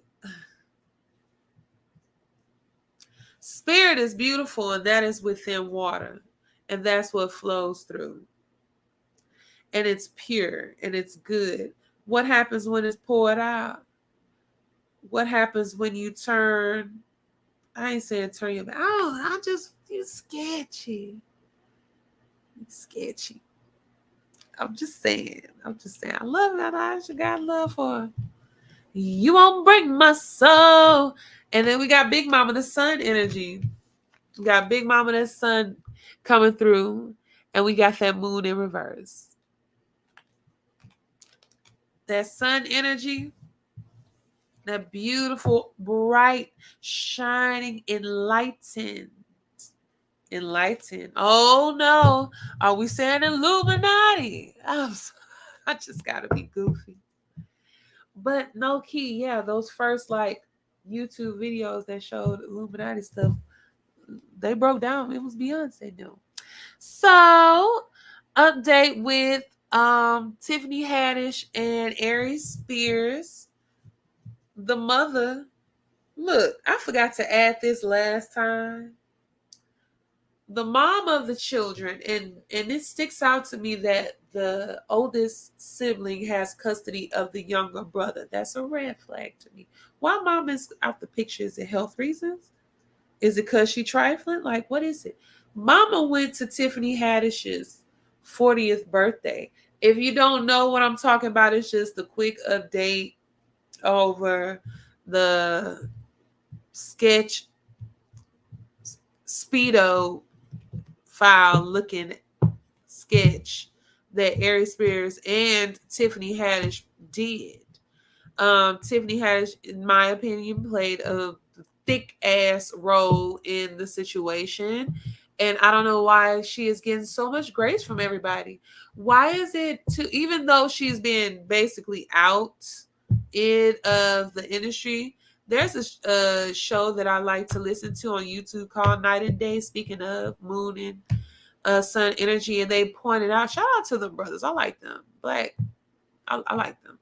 spirit is beautiful, and that is within water, and that's what flows through, and it's pure and it's good. What happens when it's poured out? What happens when you turn? I ain't saying turn your back. Oh, you sketchy. You sketchy. I'm just saying. I love that. I should got love for her. You won't break my soul. And then we got Big Mama the Sun energy. We got Big Mama the Sun coming through. And we got that moon in reverse. That sun energy. That beautiful, bright, shining, enlightened. Oh no. Are we saying Illuminati? I just gotta be goofy. But no key, yeah, those first like YouTube videos that showed Illuminati stuff, they broke down. It was Beyonce new. So, update with Tiffany Haddish and Aries Spears. The mother. Look, I forgot to add this last time. The mom of the children, and it sticks out to me that the oldest sibling has custody of the younger brother. That's a red flag to me. Why mom is out the picture? Is it health reasons? Is it because she trifling? Like, what is it? Mama went to Tiffany Haddish's 40th birthday. If you don't know what I'm talking about, it's just a quick update over the sketch Speedo file looking sketch that Aries Spears and Tiffany Haddish did. Tiffany Haddish, in my opinion, played a thick ass role in the situation. And I don't know why she is getting so much grace from everybody. Why is it even though she's been basically out of the industry, there's a show that I like to listen to on YouTube called Night and Day, speaking of moon and sun energy, and they pointed out, shout out to the brothers. I like them. Black. I like them.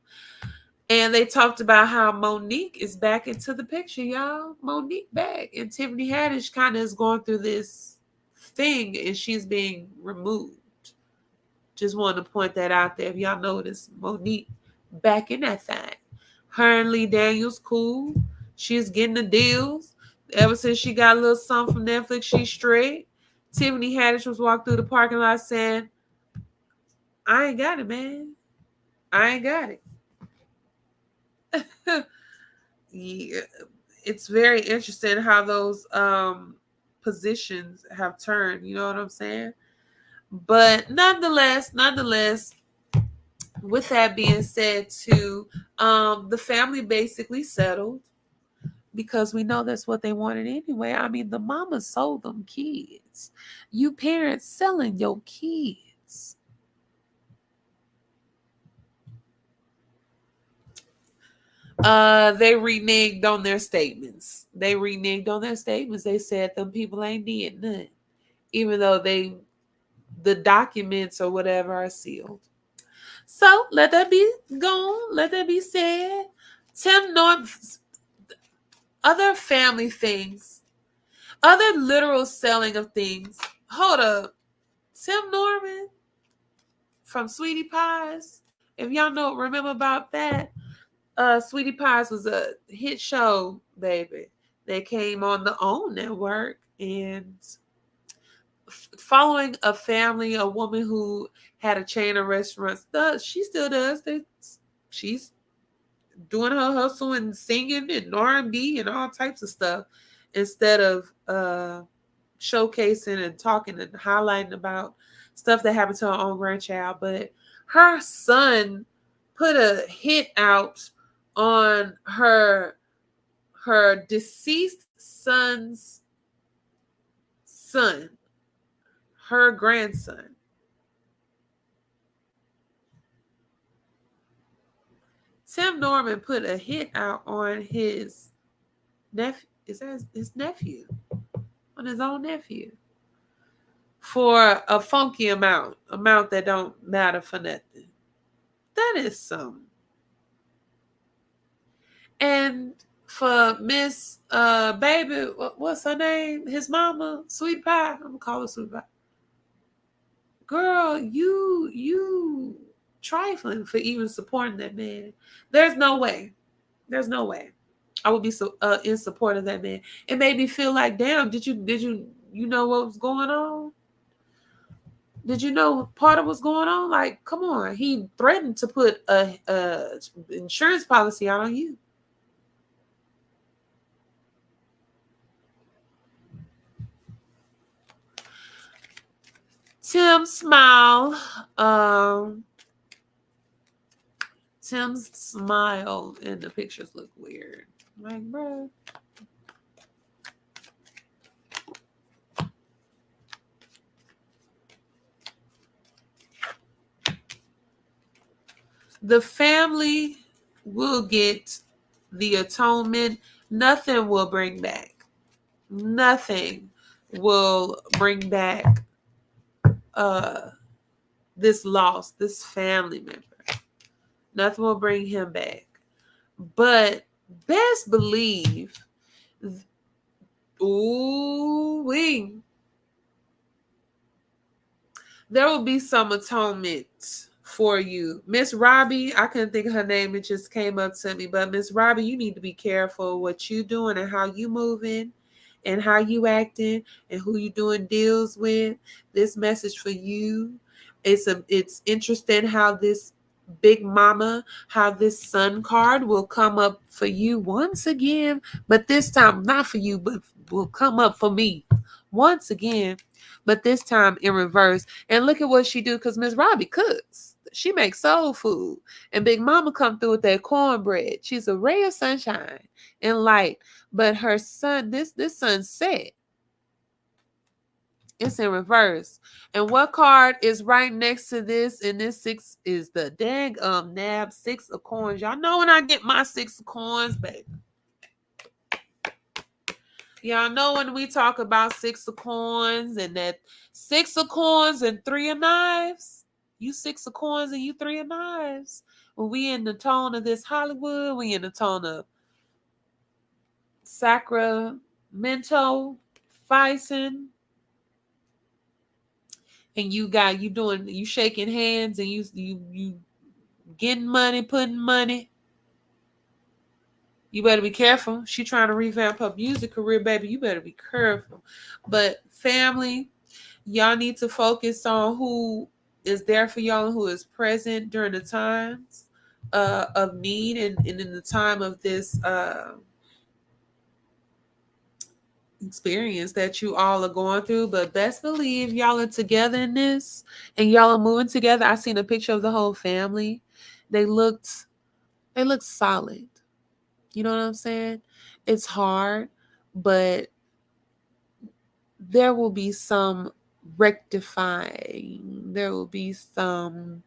And they talked about how Monique is back into the picture, y'all. Monique back. And Tiffany Haddish kind of is going through this thing, and she's being removed. Just wanted to point that out there. If y'all notice, Monique back in that thing. Her and Lee Daniels cool. She's getting the deals. Ever since she got a little something from Netflix, she's straight. Tiffany Haddish was walking through the parking lot saying, I ain't got it, man. I ain't got it. Yeah, it's very interesting how those positions have turned, you know what I'm saying? But nonetheless, with that being said too, the family basically settled because we know that's what they wanted anyway. I mean, the mama sold them kids. You parents selling your kids. They reneged on their statements. They said them people ain't did nothing, even though the documents or whatever are sealed. So let that be gone. Let that be said. Tim Norton's other family things, other literal selling of things. Hold up, Tim Norman from Sweetie Pies. If y'all know, remember about that? Sweetie Pies was a hit show, baby. They came on the OWN network, and following a family, a woman who had a chain of restaurants. She still does. She's doing her hustle and singing and R&B and all types of stuff instead of showcasing and talking and highlighting about stuff that happened to her own grandchild. But her son put a hit out on her deceased son's son, her grandson. Tim Norman put a hit out on his nephew. Is that his nephew? On his own nephew. For a funky amount that don't matter for nothing. That is some. And for Miss Baby, what's her name? His mama, Sweet Pie. I'm gonna call her Sweet Pie. Girl, you trifling for even supporting that man. There's no way. There's no way I would be so in support of that man. It made me feel like, damn, did you know what was going on? Did you know part of what's going on? Like, come on, he threatened to put a insurance policy out on you. Tim smile. Tim's smile and the pictures look weird. Like, bro. The family will get the atonement. Nothing will bring back. Nothing will bring back this loss, this family member. Nothing will bring him back. But best believe, ooh wee, there will be some atonement for you. Miss Robbie, I couldn't think of her name, it just came up to me. But Miss Robbie, you need to be careful what you doing and how you moving and how you acting and who you doing deals with. This message for you. It's interesting how this big mama, how this sun card will come up for you once again, but this time not for you, but will come up for me once again, but this time in reverse. And look at what she do, because Miss Robbie cooks. She makes soul food. And Big Mama come through with that cornbread. She's a ray of sunshine and light. But her son, this sunset, it's in reverse. And what card is right next to this? And this six is the dang nab 6 of coins. Y'all know when I get my 6 of coins, baby. Y'all know when we talk about 6 of coins and that 6 of coins and 3 of knives. You 6 of coins and you 3 of knives. When we in the tone of this Hollywood, we in the tone of Sacramento, Fison. and you shaking hands and you getting money, putting money. You better be careful. She trying to revamp her music career, baby. You better be careful. But family, y'all need to focus on who is there for y'all and who is present during the times of need, and in the time of this experience that you all are going through. But best believe y'all are together in this and y'all are moving together. I seen a picture of the whole family. They looked solid. You know what I'm saying? It's hard, but there will be some rectifying. There will be some,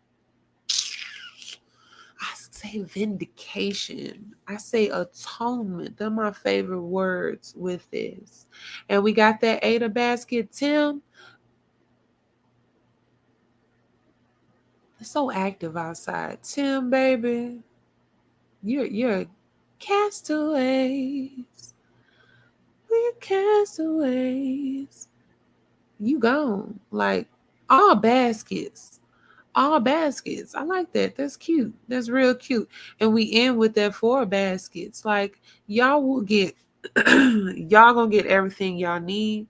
I say vindication. I say atonement. They're my favorite words with this. And we got that Ada basket, Tim. It's so active outside. Tim, baby. You're castaways. We're castaways. You gone. Like all baskets. All baskets. I like that. That's cute. That's real cute. And we end with that 4 baskets. Like y'all will get y'all gonna get everything y'all need.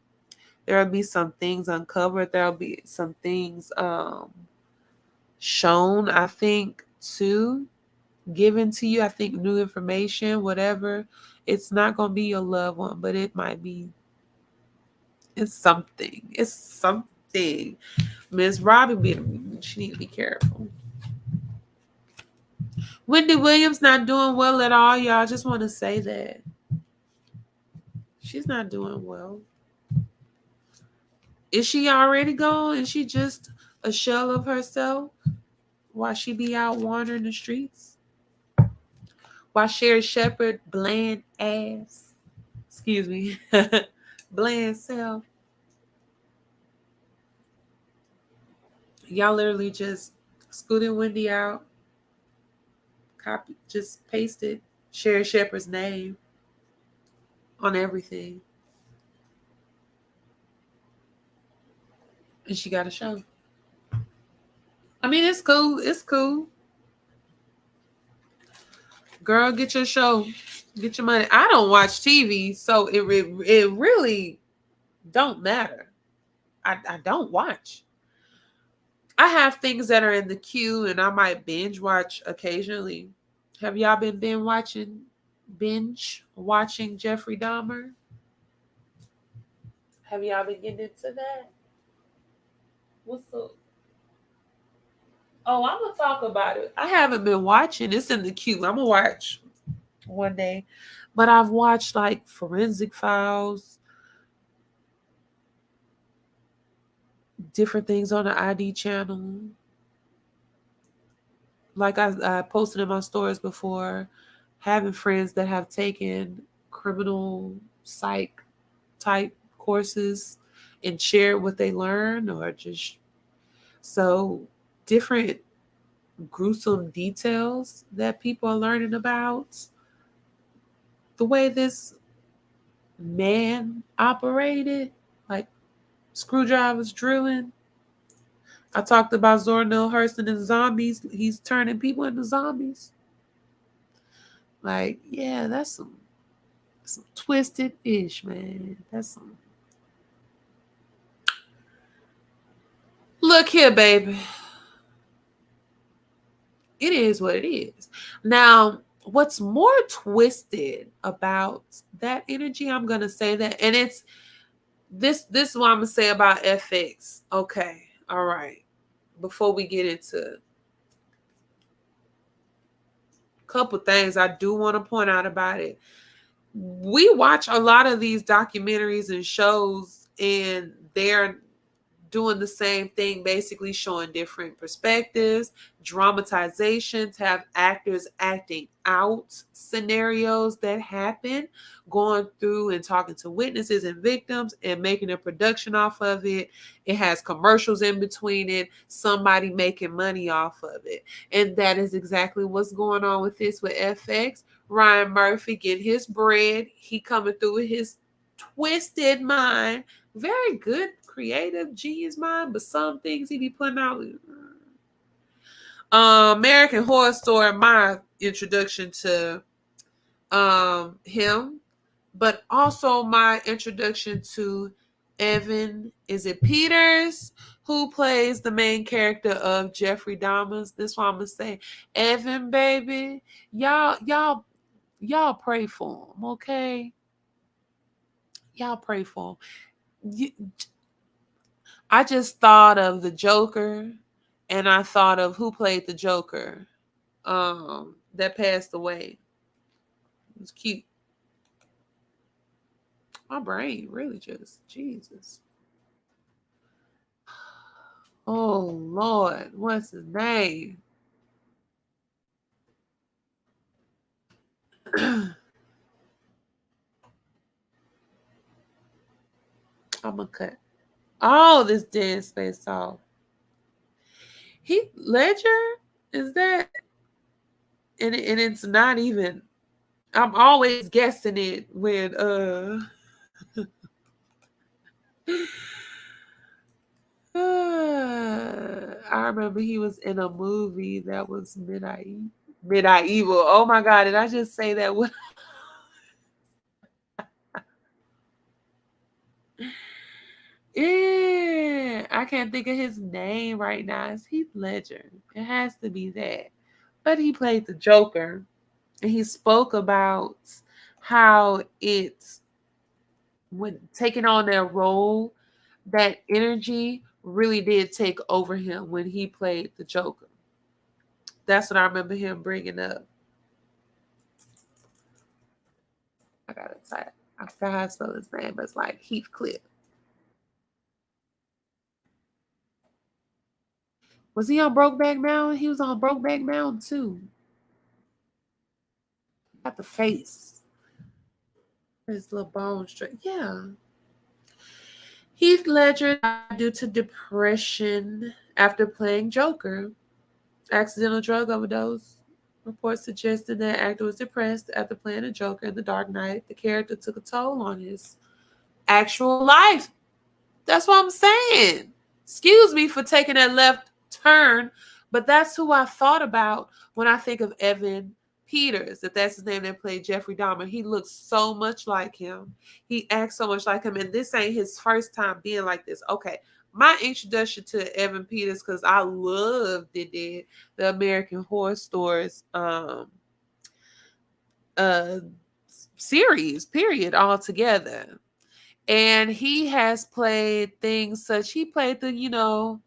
There'll be some things uncovered. There'll be some things shown, I think, too, given to you. I think new information, whatever. It's not gonna be your loved one, but it might be. It's something. It's something. Miss Robbie, she need to be careful. Wendy Williams not doing well at all, y'all. I just want to say that. She's not doing well. Is she already gone? Is she just a shell of herself? While she be out wandering the streets? While Sherry Shepherd, bland ass, excuse me, bland self, y'all literally just scooted Wendy out, copy, just pasted Sherry Shepherd's name on everything. And she got a show. I mean, it's cool. It's cool. Girl, get your show. Get your money. I don't watch TV, so it really don't matter. I don't watch. I have things that are in the queue, and I might binge watch occasionally. Have y'all been binge watching Jeffrey Dahmer? Have y'all been getting into that? What's up? Oh, I'm gonna talk about it. I haven't been watching. It's in the queue. I'm gonna watch one day. But I've watched like Forensic Files, different things on the ID channel. Like I posted in my stories before, having friends that have taken criminal psych type courses and shared what they learn, or just so different gruesome details that people are learning about the way this man operated, like screwdrivers drilling. I talked about Zora Neale Hurston and zombies. He's turning people into zombies. Like, yeah, that's some twisted ish, man. That's some. Look here, baby. It is what it is. Now, what's more twisted about that energy, I'm gonna say that, and it's this is what I'm gonna say about FX. Okay, all right. Before we get into a couple things I do want to point out about it. We watch a lot of these documentaries and shows, and they're doing the same thing, basically showing different perspectives, dramatizations, have actors acting out scenarios that happen, going through and talking to witnesses and victims and making a production off of it. It has commercials in between it, somebody making money off of it. And that is exactly what's going on with this with FX. Ryan Murphy getting his bread. He coming through with his twisted mind. Very good creative genius mind, but some things he be putting out. American Horror Story, my introduction to him, but also my introduction to Evan, is it Peters, who plays the main character of Jeffrey Dahmer's. This one I'm gonna say, Evan, baby, y'all pray for him, okay? Y'all pray for him. I just thought of the Joker, and I thought of who played the Joker, that passed away. It was cute. My brain really just, Jesus. Oh Lord, what's his name? I'm gonna cut all this dead space off. Heath Ledger, is that? And it's not even. I'm always guessing it when I remember he was in a movie that was medieval. Oh my god, did I just say that? Yeah, I can't think of his name right now. It's Heath Ledger. It has to be that. But he played the Joker, and he spoke about how it's when taking on that role, that energy really did take over him when he played the Joker. That's what I remember him bringing up. I gotta type. I forgot how to spell his name, but it's like Heathcliff. Was he on Brokeback Mountain? He was on Brokeback Mountain too. Got the face. His little bone straight. Yeah. Heath Ledger died due to depression after playing Joker. Accidental drug overdose. Reports suggested that the actor was depressed after playing a Joker in The Dark Knight. The character took a toll on his actual life. That's what I'm saying. Excuse me for taking that left turn, but that's who I thought about when I think of Evan Peters, if that's his name, that played Jeffrey Dahmer. He looks so much like him. He acts so much like him, and this ain't his first time being like this. Okay, my introduction to Evan Peters, because I loved it, the American Horror Stories uh series, period, altogether. And he has played things such, he played the,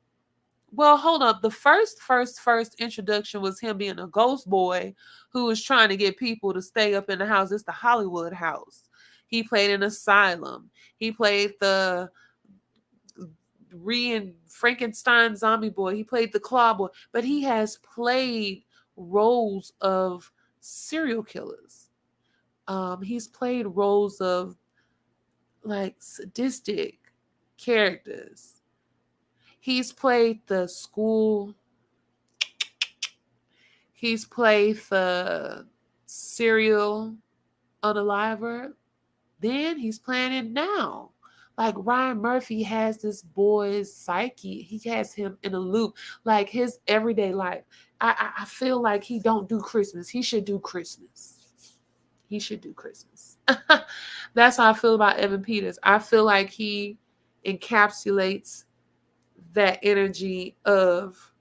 well, hold up. The first introduction was him being a ghost boy who was trying to get people to stay up in the house. It's the Hollywood house. He played an asylum. He played the Frankenstein zombie boy. He played the claw boy. But he has played roles of serial killers. He's played roles of like sadistic characters. He's played the school. He's played the serial unaliver. Then he's playing it now. Like Ryan Murphy has this boy's psyche. He has him in a loop. Like his everyday life. I feel like he don't do Christmas. He should do Christmas. He should do Christmas. That's how I feel about Evan Peters. I feel like he encapsulates that energy of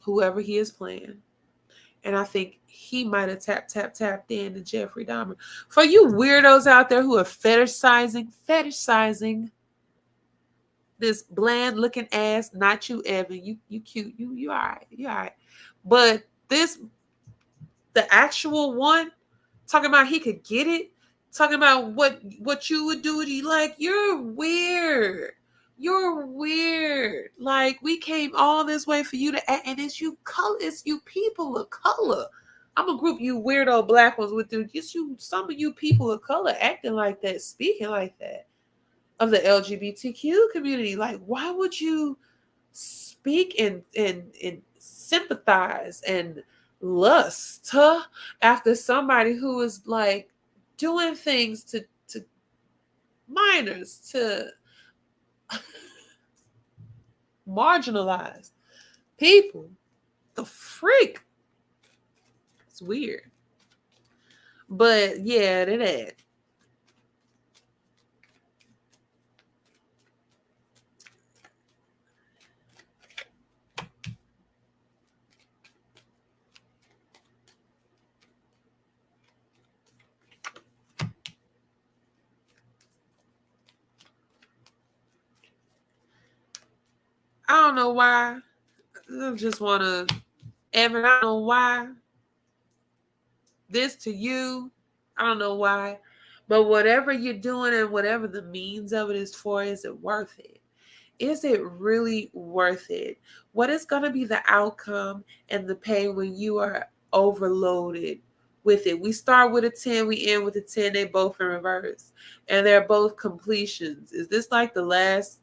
whoever he is playing. And I think he might have tapped into Jeffrey Dahmer. For you weirdos out there who are fetishizing this bland looking ass, not you, Evan. You cute. You all right. You all right. But the actual one, talking about he could get it, talking about what you would do with you, like, you're weird. You're weird. Like, we came all this way for you to act, and it's you people of color. I'm gonna group you weirdo black ones with some of you people of color acting like that, speaking like that of the LGBTQ community. Like, why would you speak and sympathize and lust after somebody who is like doing things to minors, to Marginalized people. The freak. It's weird. But yeah, that. I don't know why. I just want to, Evan, I don't know why this to you. I don't know why. But whatever you're doing and whatever the means of it is for, is it worth it? Is it really worth it? What is going to be the outcome and the pay when you are overloaded with it? We start with a 10, we end with a 10. They both in reverse. And they're both completions. Is this like the last?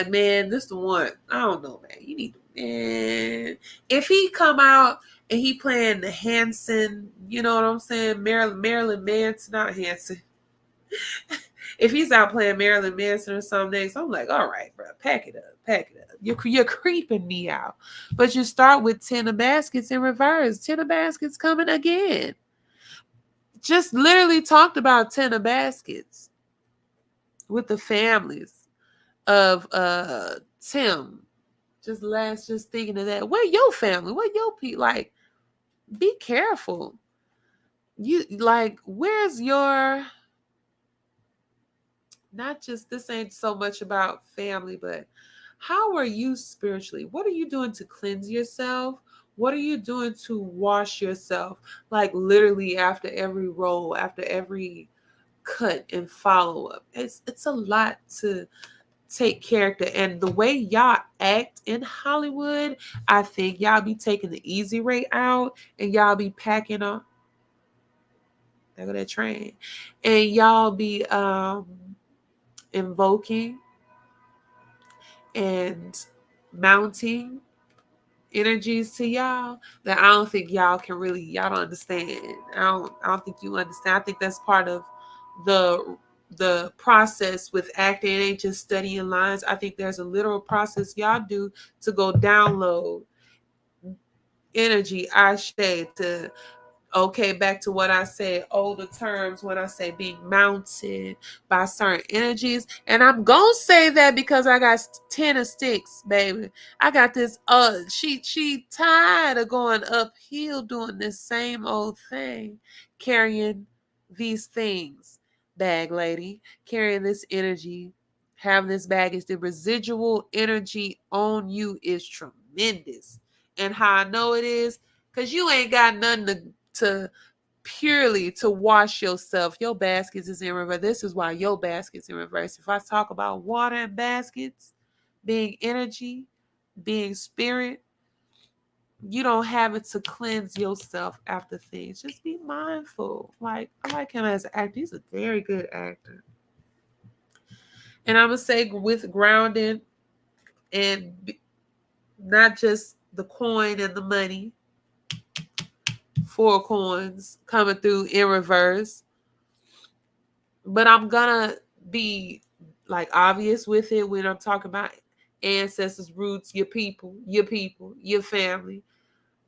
Man, this the one. I don't know, man. You need to, man. If he come out and he playing the Hanson, you know what I'm saying? Marilyn Manson, not Hanson. If he's out playing Marilyn Manson or some next, I'm like, all right, bro, pack it up, pack it up. You're creeping me out. But you start with 10 of baskets in reverse. 10 of baskets coming again. Just literally talked about 10 of baskets with the families of Tim. Just thinking of that. Where your family? Where your people? Like, be careful. You like, where's your, not just, this ain't so much about family, but how are you spiritually? What are you doing to cleanse yourself? What are you doing to wash yourself? Like literally after every roll, after every cut and follow up. It's a lot to take character. And the way y'all act in Hollywood, I think y'all be taking the easy way out and y'all be packing up. There go that train. And y'all be invoking and mounting energies to y'all that I don't think y'all don't understand. I don't think you understand. I think that's part of the process with acting. It ain't just studying lines. I think there's a literal process y'all do to go download energy, Ashe, to, okay, back to what I said, older terms when I say being mounted by certain energies. And I'm gonna say that because I got 10 of sticks, baby. I got this she tired of going uphill doing this same old thing, carrying these things, bag lady, carrying this energy, having this baggage. The residual energy on you is tremendous. And how I know it is, because you ain't got nothing to purely to wash yourself. Your baskets is in reverse. This is why your baskets in reverse. If I talk about water and baskets being energy, being spirit, you don't have it to cleanse yourself after things. Just be mindful. Like, I like him as an actor. He's a very good actor. And I'm gonna say with grounding and not just the coin and the money, 4 coins coming through in reverse. But I'm gonna be like obvious with it when I'm talking about ancestors, roots, your family,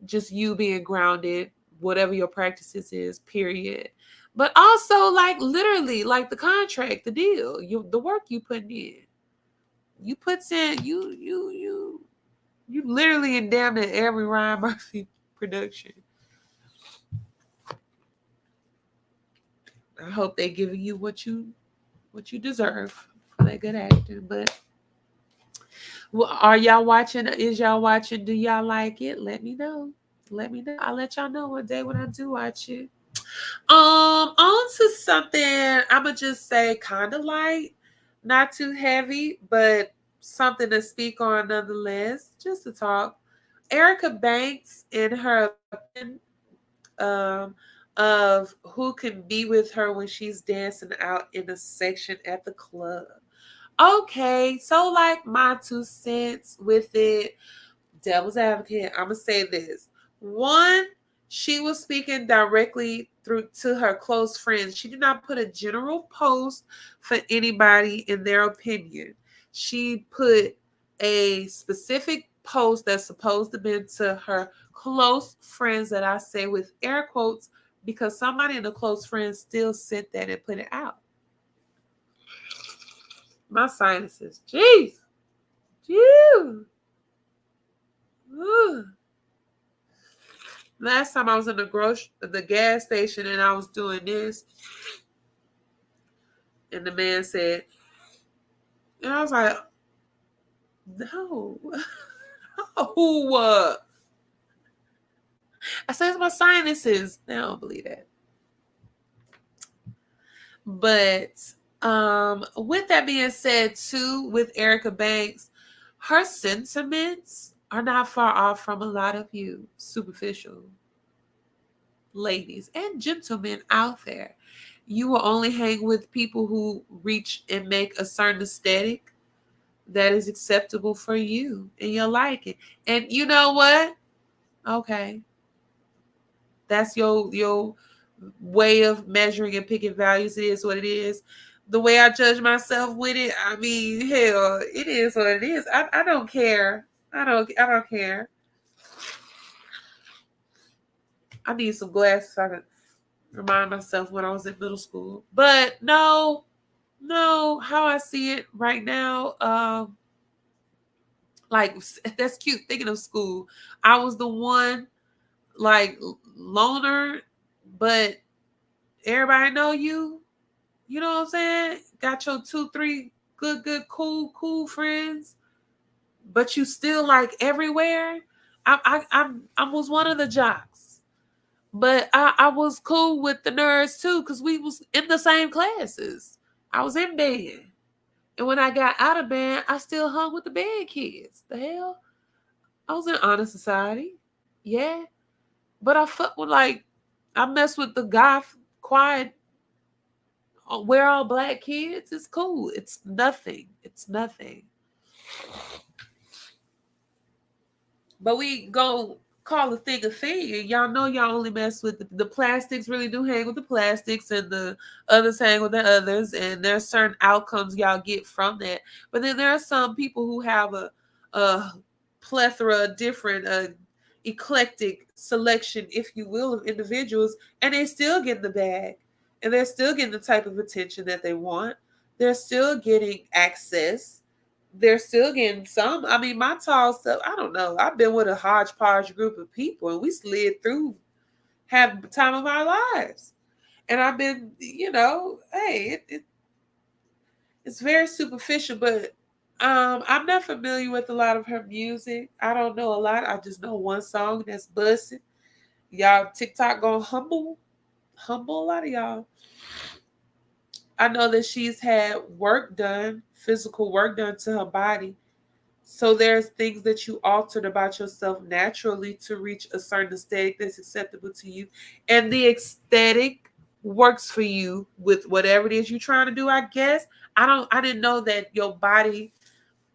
just you being grounded, whatever your practices is, period. But also like literally like the contract, the deal, the work you put in. You puts in you literally in damn near every Ryan Murphy production. I hope they giving you what you deserve for that good acting. But well, are y'all watching? Is y'all watching? Do y'all like it? Let me know. Let me know. I'll let y'all know one day when I do watch it. On to something I'ma just say kind of light, not too heavy, but something to speak on nonetheless, just to talk. Erica Banks, in her opinion, um, of who can be with her when she's dancing out in a section at the club. Okay, so like my 2 cents with it, devil's advocate, I'm gonna say this. One, she was speaking directly through to her close friends. She did not put a general post for anybody in their opinion. she put a specific post that's supposed to be to her close friends, that I say with air quotes, because somebody in the close friends still sent that and put it out. My sinuses, jeez, jeez. Last time I was in the gas station, and I was doing this, and the man said, and I was like, no, no. I said it's my sinuses. They don't believe that. But with that being said, too, with Erica Banks, her sentiments are not far off from a lot of you superficial ladies and gentlemen out there. You will only hang with people who reach and make a certain aesthetic that is acceptable for you, and you'll like it. And you know what? Okay. That's your way of measuring and picking values. It is what it is. The way I judge myself with it, I mean, hell, it is what it is. I don't care. I don't care. I need some glasses so I can remind myself when I was in middle school. But no, how I see it right now, like, that's cute. Thinking of school, I was the one, like, loner, but everybody know you. You know what I'm saying? Got your 2, 3 good, cool friends, but you still like everywhere. I was one of the jocks, but I was cool with the nerds too, because we was in the same classes. I was in band, and when I got out of band, I still hung with the band kids. The hell, I was in honor society, yeah, but I fuck with, like, I mess with the goth quiet. We're all black kids. It's cool. It's nothing. It's nothing. But we go call a thing a thing. And y'all know y'all only mess with the plastics, really do hang with the plastics, and the others hang with the others. And there's certain outcomes y'all get from that. But then there are some people who have a plethora of different eclectic selection, if you will, of individuals, and they still get in the bag, and they're still getting the type of attention that they want. They're still getting access. They're still getting some. I mean, my tall stuff, I don't know. I've been with a hodgepodge group of people, and we slid through, have the time of our lives. And I've been, hey, it's very superficial, but I'm not familiar with a lot of her music. I don't know a lot. I just know one song that's busting. Y'all, TikTok gonna humble a lot of y'all. I know that she's had work done, physical work done to her body. So there's things that you altered about yourself naturally to reach a certain aesthetic that's acceptable to you. And the aesthetic works for you with whatever it is you're trying to do, I guess. I didn't know that your body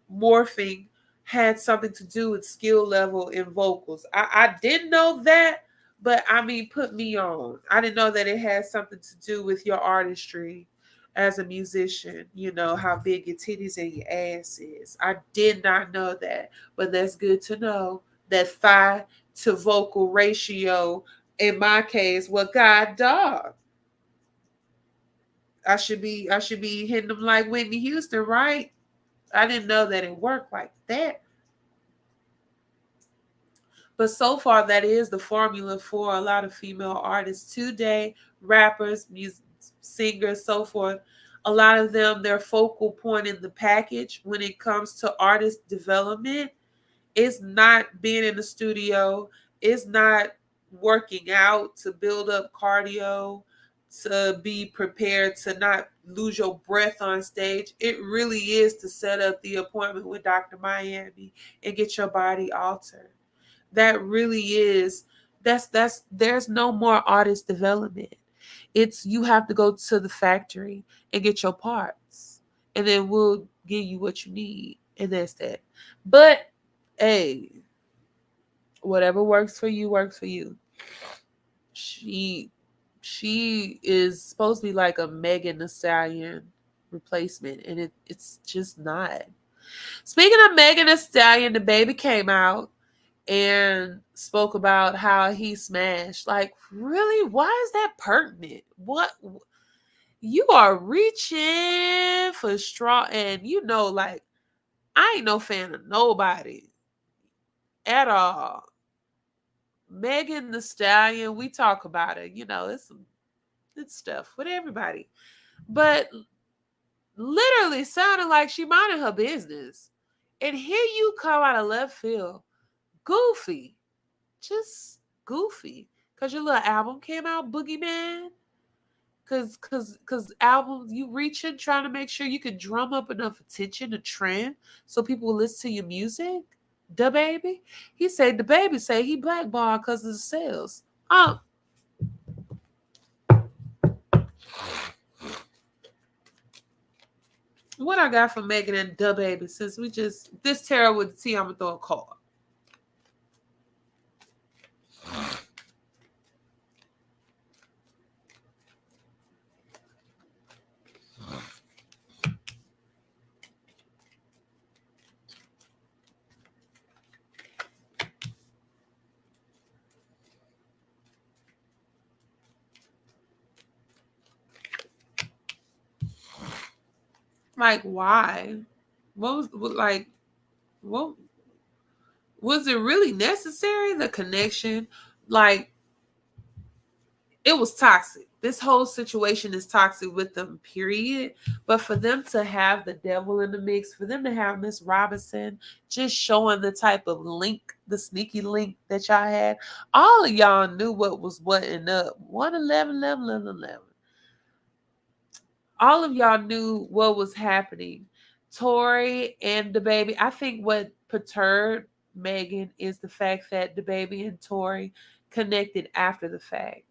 morphing had something to do with skill level in vocals. I didn't know that, but I mean, put me on. I didn't know that it had something to do with your artistry as a musician, how big your titties and your ass is. I did not know that, but that's good to know that thigh to vocal ratio, in my case, well, God dog. I should be hitting them like Whitney Houston, right? I didn't know that it worked like that. But so far, that is the formula for a lot of female artists today, rappers, music, singers, so forth. A lot of them, their focal point in the package when it comes to artist development is not being in the studio, is not working out to build up cardio, to be prepared to not lose your breath on stage. It really is to set up the appointment with Dr. Miami and get your body altered. That really is, that's there's no more artist development. It's, you have to go to the factory and get your parts, and then we'll give you what you need, and that's that. But hey, whatever works for you works for you. She is supposed to be like a Megan Thee Stallion replacement, and it's just not. Speaking of Megan Thee Stallion, the baby came out and spoke about how he smashed. Like, really? Why is that pertinent? What? You are reaching for straw, and like, I ain't no fan of nobody at all. Megan Thee Stallion, we talk about it. It's stuff with everybody. But literally sounded like she minded her business. And here you come out of left field. Goofy. Just goofy. Cause your little album came out, Boogeyman. Cause albums, you reaching, trying to make sure you can drum up enough attention to trend so people will listen to your music. The baby. He said the baby say he blackballed because of the sales. What I got for Megan and the baby, since we just this terror with the tea, I'm gonna throw a card. Like, why? What was it really necessary? The connection, like, it was toxic. This whole situation is toxic with them, period. But for them to have the devil in the mix, for them to have Miss Robinson just showing the type of link, the sneaky link that y'all had, all of y'all knew what was what and up. 111, 11, 11, 11. All of y'all knew what was happening. Tori and the baby. I think what perturbed Megan is the fact that the baby and Tori connected after the fact.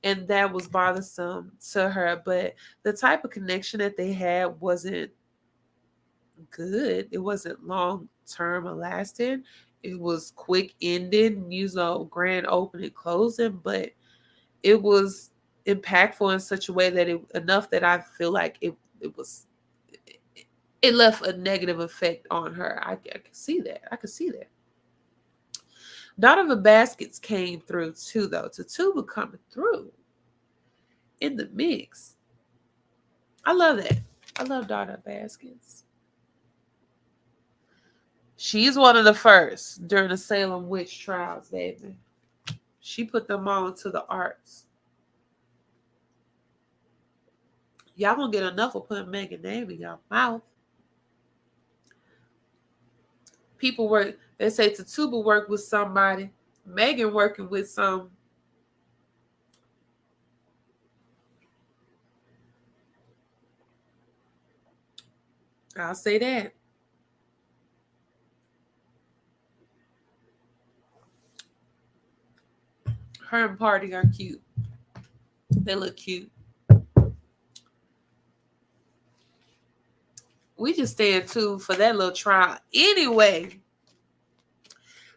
And that was bothersome to her. But the type of connection that they had wasn't good. It wasn't long term or lasting. It was quick ending, grand opening, closing, but it was impactful in such a way that enough that I feel like it left a negative effect on her. I could see that. I could see that. Donovan Baskets came through too, though. Tatuba coming through in the mix. I love that. I love Donovan Baskets. She's one of the first during the Salem witch trials, baby. She put them on to the arts. Y'all gonna get enough of putting Megan name in your mouth. People work, they say Tatuba work with somebody. Megan working with some. I'll say that. Her and Party are cute. They look cute. We just stand tuned for that little trial. Anyway,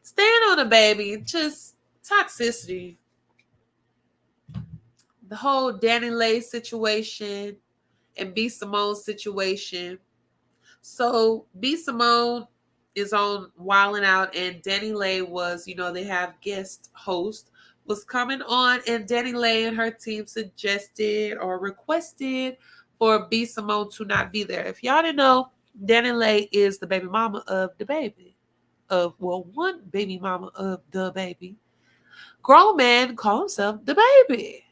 stand on the baby. Just toxicity. The whole Danny Lay situation and B Simone situation. So B Simone is on Wildin' Out, and Danny Lay was, they have guest host was coming on, and Danny Lay and her team suggested or requested for B Simone to not be there. If y'all didn't know, Danny Lay is the baby mama of the baby. One baby mama of the baby. Grown man call himself the baby.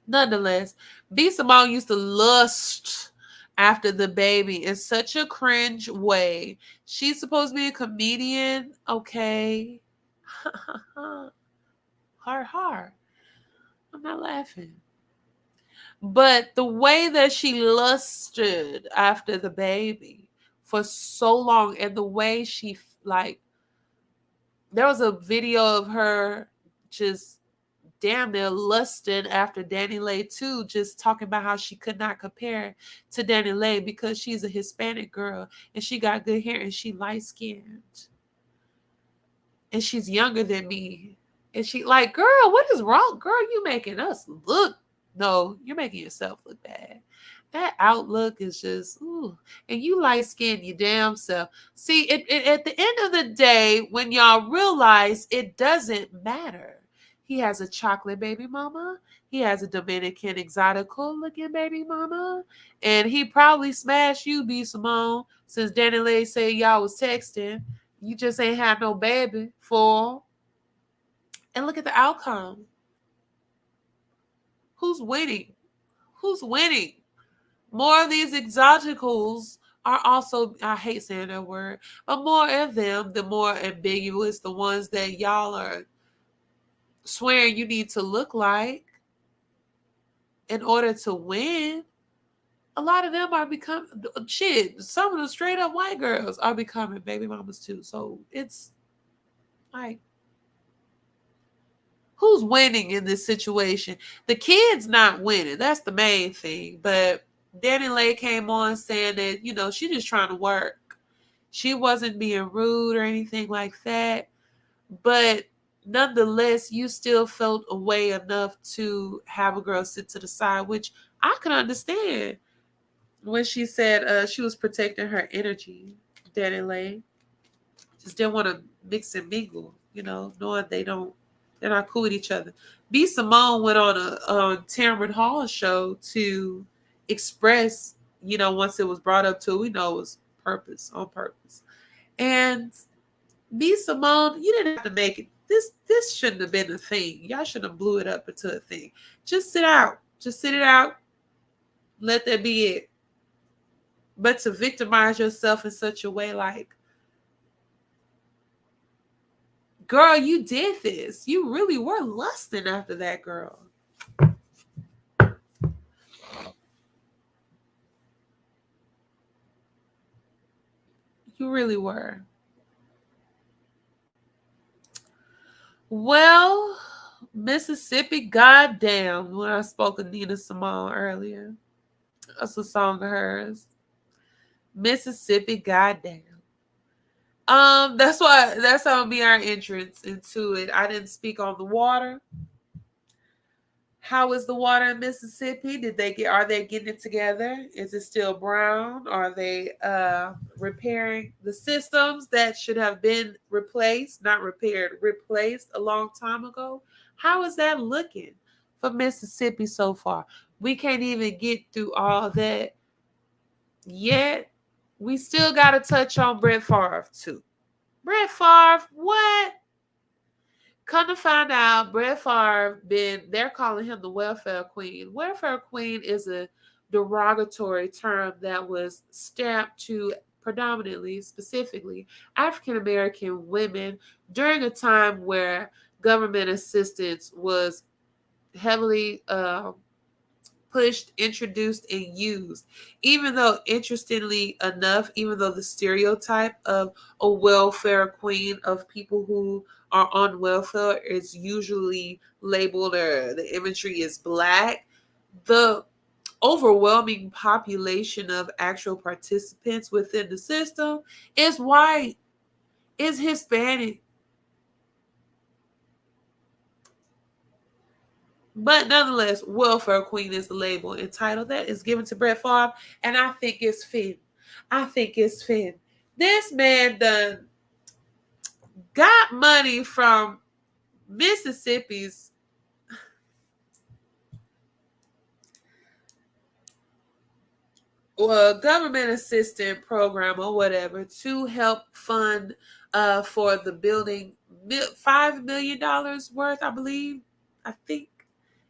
Nonetheless, B Simone used to lust after the baby in such a cringe way. She's supposed to be a comedian, okay? Hard. I'm not laughing. But the way that she lusted after the baby for so long, and the way she, like, there was a video of her just damn near lusting after Danny Lay too, just talking about how she could not compare to Danny Lay because she's a Hispanic girl and she got good hair and she light skinned. And she's younger than me. And she like, girl, what is wrong? Girl, you making us look. No, you're making yourself look bad. That outlook is just, ooh. And you light skinned, you damn self. See, at the end of the day, when y'all realize it doesn't matter. He has a chocolate baby mama. He has a Dominican exotical looking baby mama. And he probably smashed you, B. Simone, since Danny Lay said y'all was texting. You just ain't had no baby for. And look at the outcome. Who's winning? Who's winning? More of these exoticals are also, I hate saying that word, but more of them, the more ambiguous, the ones that y'all are swearing you need to look like in order to win. A lot of them are becoming, shit, some of the straight up white girls are becoming baby mamas too. So it's like, who's winning in this situation? The kid's not winning. That's the main thing. But Danny Lay came on saying that, she just trying to work. She wasn't being rude or anything like that. But nonetheless, you still felt away enough to have a girl sit to the side, which I can understand when she said she was protecting her energy, Danny Lay. Just didn't want to mix and mingle, knowing they're not cool with each other. B. Simone went on a Tamron Hall show to express, once it was brought up to, we know it was on purpose. And B. Simone, you didn't have to make it. This shouldn't have been a thing. Y'all should have blew it up into a thing. Just sit out. Just sit it out. Let that be it. But to victimize yourself in such a way like, girl, you did this. You really were lusting after that girl. You really were. Well, Mississippi, goddamn, when I spoke of Nina Simone earlier. That's a song of hers. Mississippi, goddamn. That's how it'll be our entrance into it. I didn't speak on the water. How is the water in Mississippi? Are they getting it together? Is it still brown? Are they repairing the systems that should have been replaced, not repaired, replaced a long time ago? How is that looking for Mississippi so far? We can't even get through all that yet. We still got to touch on Brett Favre too. Brett Favre, what? Come to find out, Brett Favre they're calling him the welfare queen. Welfare queen is a derogatory term that was stamped to predominantly, specifically, African American women during a time where government assistance was heavily pushed, introduced, and used. Even though, interestingly enough, even though the stereotype of a welfare queen of people who are on welfare is usually labeled, or the imagery is black, the overwhelming population of actual participants within the system is white, is Hispanic. But nonetheless, welfare queen is the label and title that is given to Brett Favre, and I think it's fit. I think it's fit. This man done got money from Mississippi's government assistant program or whatever to help fund for the building $5 million worth, I believe. I think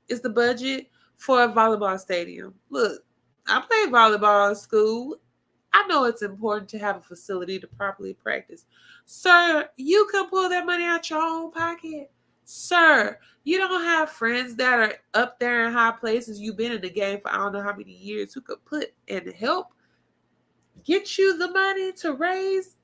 is the budget for a volleyball stadium. Look, I played volleyball in school. I know it's important to have a facility to properly practice. Sir, you can pull that money out your own pocket. Sir, you don't have friends that are up there in high places. You've been in the game for I don't know how many years who could put and help get you the money to raise.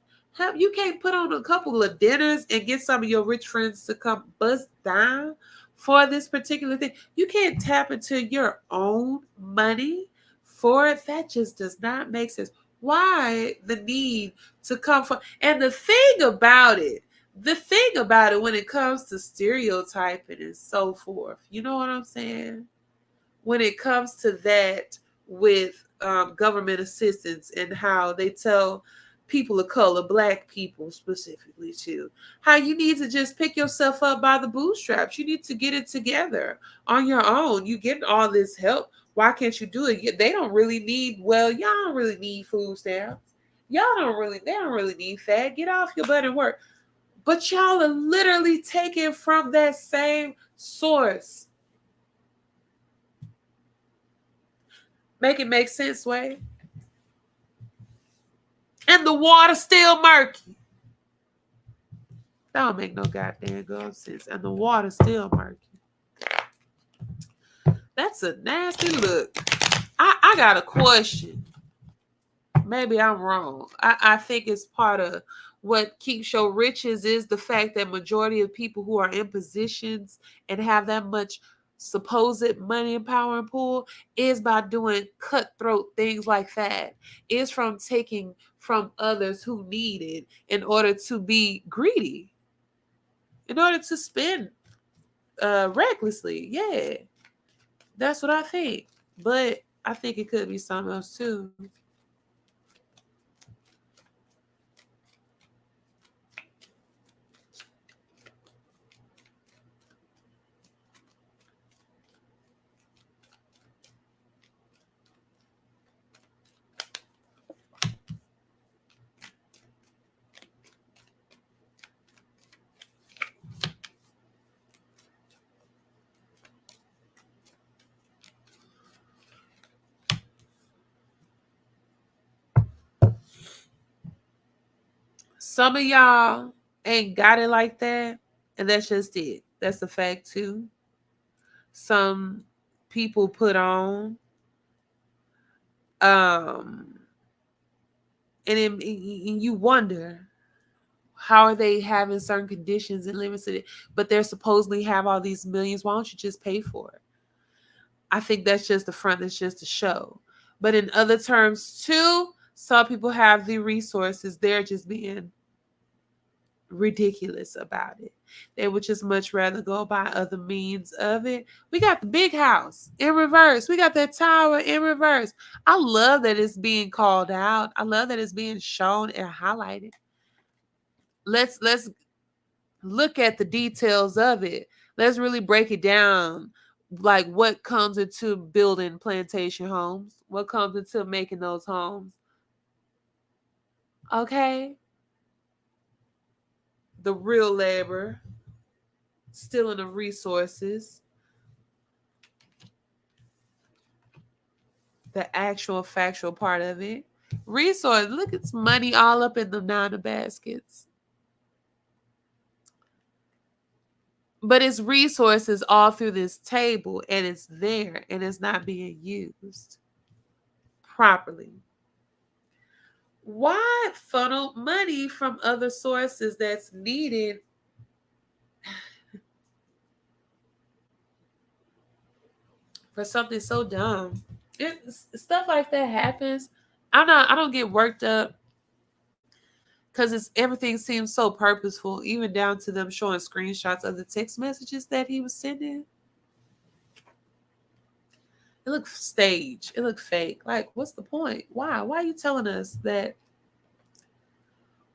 You can't put on a couple of dinners and get some of your rich friends to come bust down for this particular thing. You can't tap into your own money for it. That just does not make sense. Why the need to come from? And the thing about it when it comes to stereotyping and so forth, you know what I'm saying? When it comes to that, with government assistance and how they tell people of color, black people specifically too, how you need to just pick yourself up by the bootstraps. You need to get it together on your own. You get all this help. Why can't you do it? They don't really need, well, y'all don't really need food stamps. They don't really need that. Get off your butt and work. But y'all are literally taking from that same source. Make it make sense, Wade. And the water's still murky. That don't make no goddamn good sense. And the water's still murky. That's a nasty look. I got a question. Maybe I'm wrong. I think it's part of what keeps your riches is the fact that majority of people who are in positions and have that much supposed money and power and pull is by doing cutthroat things like that. Is from taking from others who need it in order to be greedy, in order to spend recklessly. Yeah, that's what I think. But I think it could be something else too. Some of y'all ain't got it like that, and that's just it. That's a fact too. Some people put on, um, and you wonder how are they having certain conditions and limits to it, but they're supposedly have all these millions. Why don't you just pay for it? I think that's just the front. That's just a show. But in other terms too, some people have the resources. They're just being ridiculous about it. They would just much rather go by other means of it. We got the big house in reverse. We got that tower in reverse. I love that it's being called out. I love that it's being shown and highlighted. Let's look at the details of it. Let's really break it down. Like what comes into building plantation homes? What comes into making those homes? Okay. The real labor, stealing the resources, the actual factual part of it. Resource, look, it's money all up in the nine baskets. But it's resources all through this table and it's there and it's not being used properly. Why funnel money from other sources that's needed for something so dumb? Stuff like that happens. I don't get worked up because it's everything seems so purposeful, even down to them showing screenshots of the text messages that he was sending. It looked staged. It looked fake. Like, what's the point? Why? Why are you telling us that?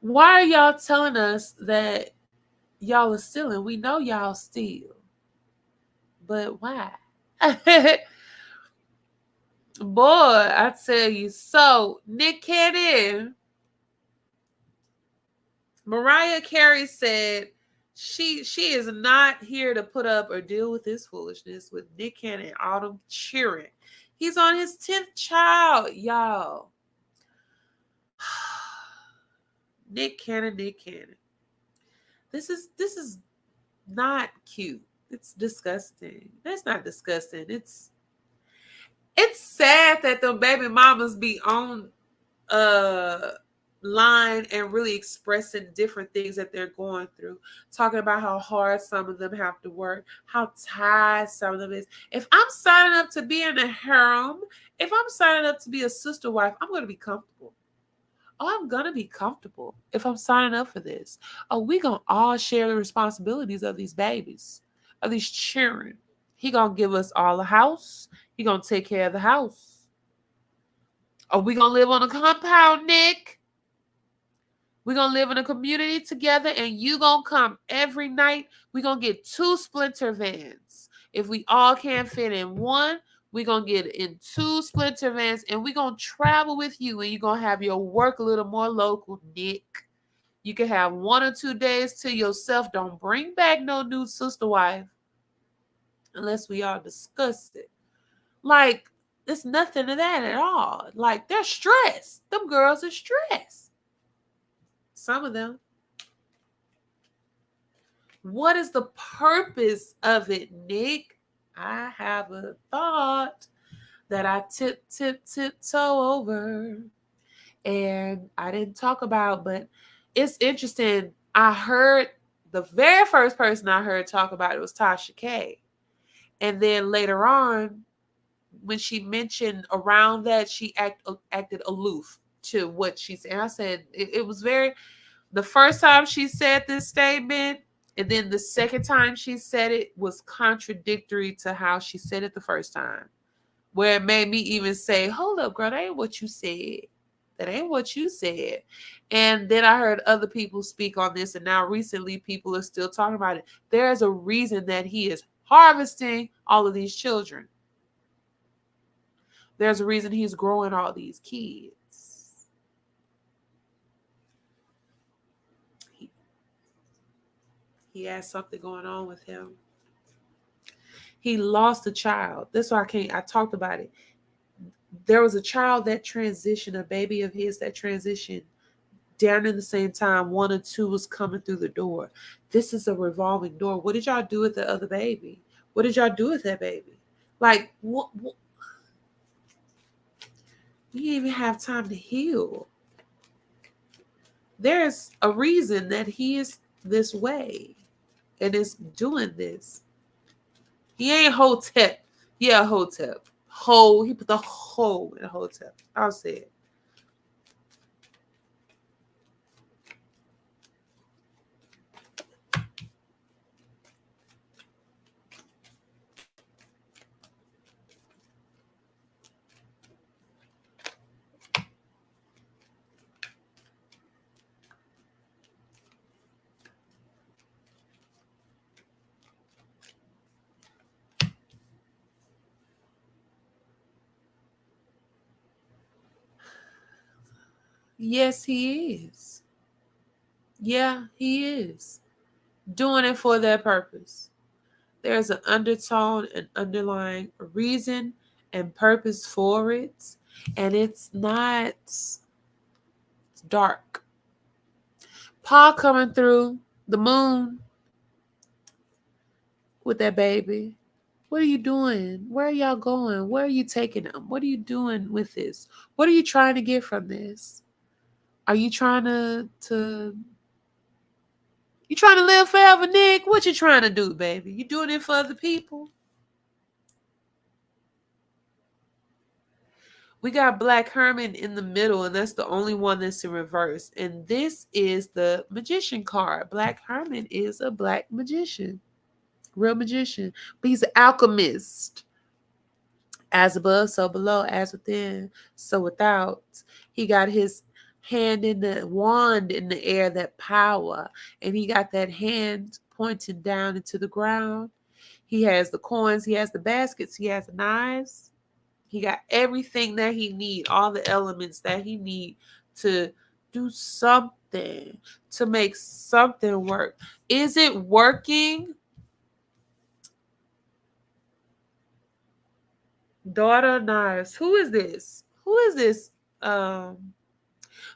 Why are y'all telling us that y'all are stealing? We know y'all steal. But why? Boy, I tell you. So, Nick Cannon, Mariah Carey said she is not here to put up or deal with this foolishness with Nick Cannon, Autumn cheering. He's on his 10th child, y'all. Nick Cannon. This is not cute. It's disgusting. That's not disgusting. It's sad that the baby mamas be on line and really expressing different things that they're going through, talking about how hard some of them have to work, how tired some of them is. If I'm signing up to be in a harem, if I'm signing up to be a sister wife, I'm going to be comfortable. Oh, I'm going to be comfortable if I'm signing up for this. Oh, we going to all share the responsibilities of these babies, of these children. He going to give us all a house. He going to take care of the house. Are we gonna live on a compound, Nick? We're gonna live in a community together and you gonna come every night. We're gonna get 2 splinter vans. If we all can't fit in one, we're gonna get in 2 splinter vans and we're gonna travel with you and you're gonna have your work a little more local, Nick. You can have 1 or 2 days to yourself. Don't bring back no new sister wife unless we all discuss it. Like, there's nothing of that at all. Like, they're stressed. Them girls are stressed. Some of them. What is the purpose of it, Nick? I have a thought that I tiptoe over and I didn't talk about, but it's interesting. I heard the very first person I heard talk about it was Tasha K. And then later on, when she mentioned around that, she acted aloof to what she said. And I said it was very, the first time she said this statement, and then the second time she said it was contradictory to how she said it the first time. Where it made me even say, hold up, girl, that ain't what you said. That ain't what you said. And then I heard other people speak on this, and now recently people are still talking about it. There's a reason that he is harvesting all of these children. There's a reason he's growing all these kids. He has something going on with him. He lost a child. That's why I talked about it. There was a child that transitioned, a baby of his that transitioned down in the same time 1 or 2 was coming through the door. This is a revolving door. What did y'all do with the other baby? What did y'all do with that baby? Like, what we didn't even have time to heal. There's a reason that he is this way and is doing this. He ain't Hotep. Yeah, Hotep. He put the hole in Hotep. I'll say it. Yes, he is. Yeah, he is. Doing it for that purpose. There's an undertone, an underlying reason and purpose for it. And it's not dark. Pa coming through the moon with that baby. What are you doing? Where are y'all going? Where are you taking them? What are you doing with this? What are you trying to get from this? Are you trying to you trying to live forever, Nick? What you trying to do, baby? You doing it for other people? We got Black Herman in the middle, and that's the only one that's in reverse. And this is the magician card. Black Herman is a black magician, real magician, but he's an alchemist. As above, so below, as within, so without. He got his hand in the wand in the air, that power, and he got that hand pointing down into the ground. He has the coins, he has the baskets, he has the knives. He got everything that he need, all the elements that he need to do something, to make something work. Is it working? Daughter of Knives. Who is this? Who is this?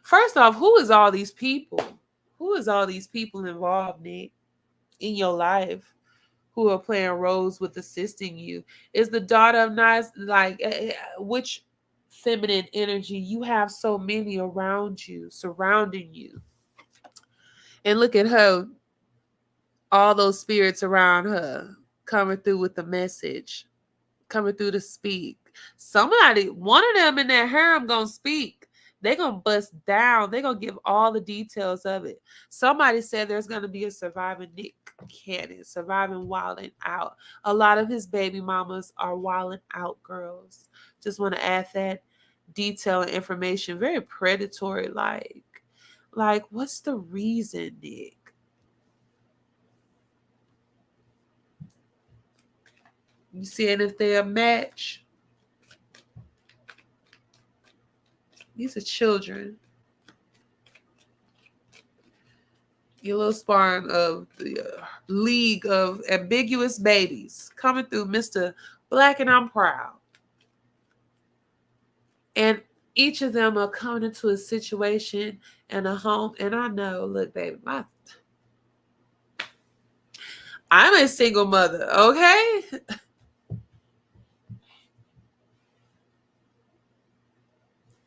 First off, who is all these people? Who is all these people involved, Nick, in your life who are playing roles with assisting you? Is the Daughter of Knives like which feminine energy? You have so many around you, surrounding you. And look at her, all those spirits around her coming through with the message, coming through to speak. Somebody, one of them in that harem gonna speak. They gonna bust down. They gonna give all the details of it. Somebody said there's gonna be a surviving Nick Cannon, surviving wilding out. A lot of his baby mamas are wilding out girls. Just want to add that detail and information, very predatory. Like, what's the reason, Nick? You seeing if they a match? These are children. Your little sparring of the League of Ambiguous Babies coming through, Mr. Black and I'm Proud. And each of them are coming into a situation and a home. And I know, look, baby, I'm a single mother, okay?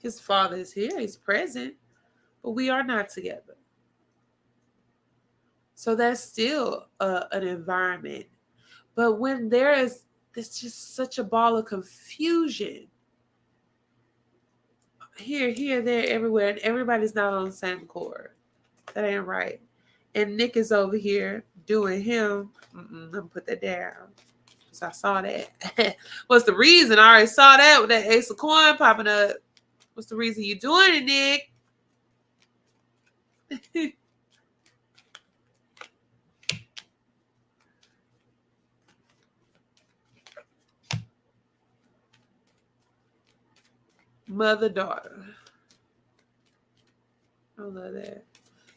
His father is here, he's present, but we are not together. So that's still an environment. But when there's just such a ball of confusion, here, there, everywhere, and everybody's not on the same accord. That ain't right. And Nick is over here doing him. Let me put that down. Because I saw that. What's the reason? I already saw that with that ace of coin popping up. What's the reason you doing it, Nick? Mother daughter. I love that.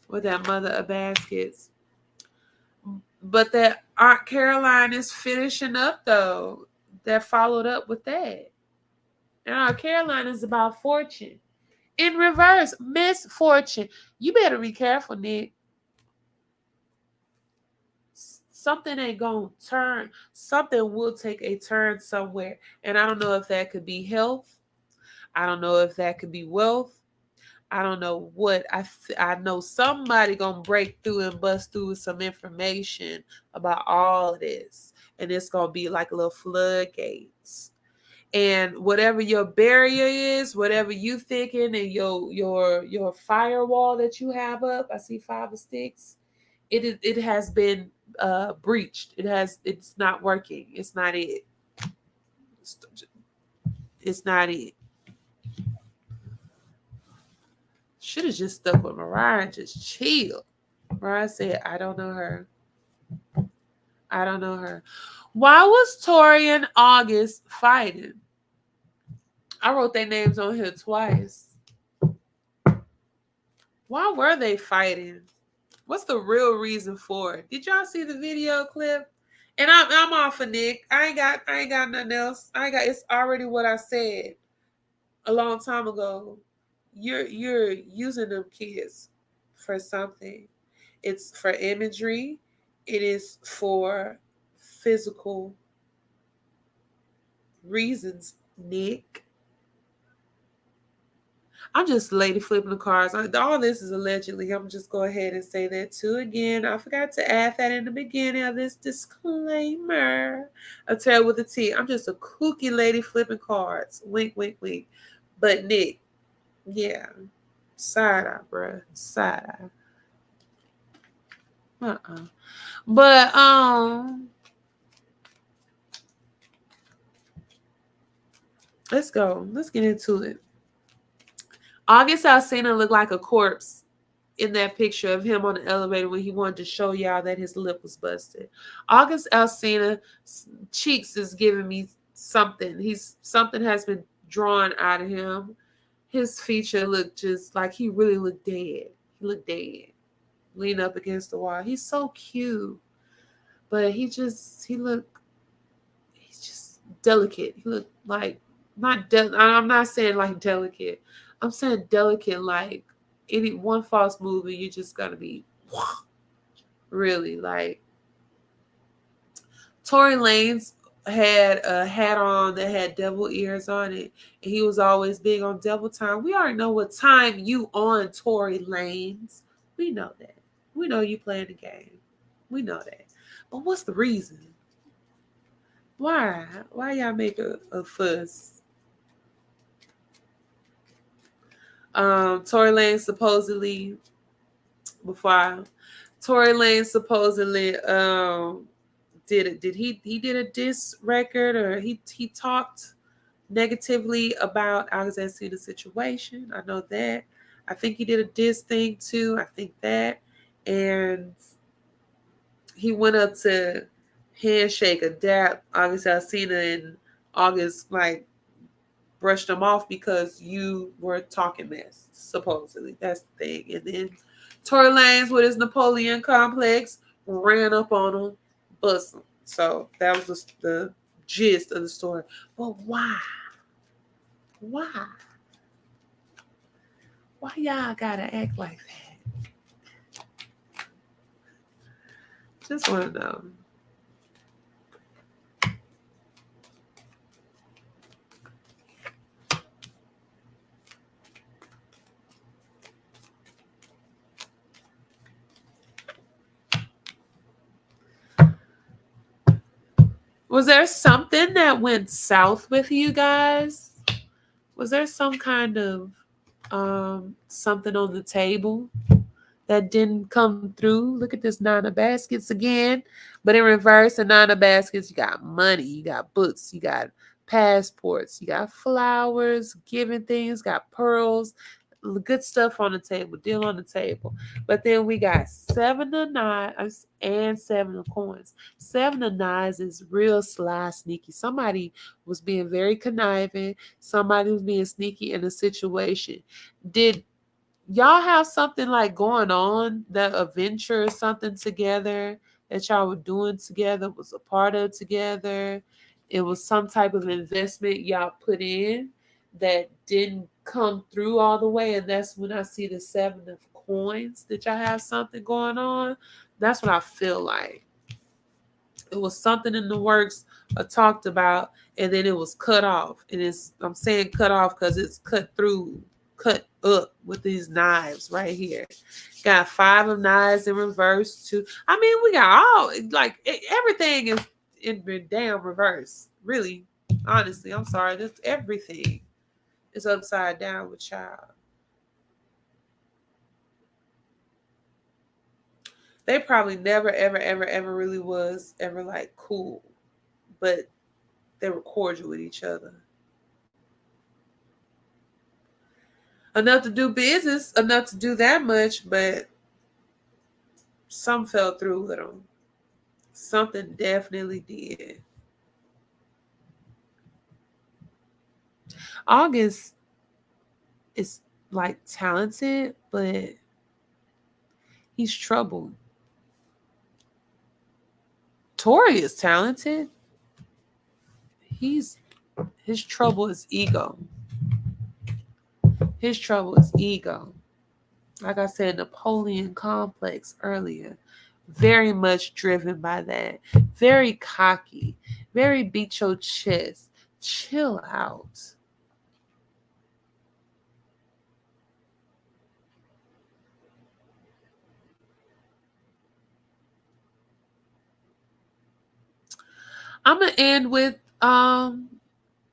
With that mother of baskets. But that Aunt Caroline is finishing up though. That followed up with that. And Aunt Caroline is about fortune. In reverse, misfortune. You better be careful, Nick. Something ain't gonna turn. Something will take a turn somewhere. And I don't know if that could be health. I don't know if that could be wealth. I don't know what. I know somebody gonna break through and bust through with some information about all of this. And it's gonna be like a little floodgates. And whatever your barrier is, whatever you thinking, and your firewall that you have up, I see 5 of sticks. It has been breached. It's not working. It's not it. It's not it. Should have just stuck with Mariah and just chill. Mariah said, I don't know her. I don't know her. Why was Tori and August fighting? I wrote their names on here twice. Why were they fighting? What's the real reason for it? Did y'all see the video clip? And I'm off of Nick. I ain't got nothing else. It's already what I said a long time ago. You're using them kids for something. It's for imagery. It is for physical reasons, Nick. I'm just lady flipping the cards. All this is allegedly. I'm just go ahead and say that too again. I forgot to add that in the beginning of this disclaimer. A tale with a T. I'm just a kooky lady flipping cards. Wink, wink, wink. But Nick, yeah, side eye, bruh, side eye. But let's go. Let's get into it. August Alsina looked like a corpse in that picture of him on the elevator when he wanted to show y'all that his lip was busted. August Alsina cheeks is giving me something. Something has been drawn out of him. His feature looked just like he really looked dead. He looked dead. Lean up against the wall. He's so cute. But he's just delicate. He looked like I'm not saying like delicate. I'm saying delicate like any one false move and you just gotta be really like. Tory Lanez had a hat on that had devil ears on it, and he was always big on devil time. We already know what time you on, Tory Lanez. We know that. We know you playing the game. We know that. But what's the reason? Why? Why y'all make a fuss? Tory Lanez supposedly did he did a diss record or he talked negatively about Alexandria's situation. I know that. I think he did a diss thing too. I think that. And he went up to handshake a dap August Alsina, and August like brushed him off because you were talking mess, supposedly. That's the thing. And then Tory Lanez with his Napoleon complex ran up on him, bust him. So that was the gist of the story. But why? Why? Why y'all gotta act like that? Just want to know. Was there something that went south with you guys? Was there some kind of something on the table that didn't come through? Look at this 9 of baskets again, but in reverse. A 9 of baskets, you got money, you got books, you got passports, you got flowers, giving things, got pearls, good stuff on the table, deal on the table. But then we got 7 of knives and 7 of coins. 7 of knives is real sly, sneaky. Somebody was being very conniving. Somebody was being sneaky in a situation. Did y'all have something like going on, that a venture or something together that y'all were doing together, was a part of together? It was some type of investment y'all put in that didn't come through all the way, and that's when I see the 7 of coins that y'all have something going on. That's what I feel like. It was something in the works or talked about, and then it was cut off. And I'm saying cut off because it's cut through, cut up with these knives right here. Got 5 of knives in reverse too. I mean, we got all like everything is in damn reverse. Really, honestly, I'm sorry. That's everything is upside down with child. They probably never, ever, ever, ever really was ever like cool, but they were cordial with each other. Enough to do business, enough to do that much, but some fell through with them. Something definitely did. August is like talented, but he's troubled. Tori is talented. He's his trouble is ego. His trouble is ego. Like I said, Napoleon complex earlier. Very much driven by that. Very cocky. Very beat your chest. Chill out. I'm gonna end with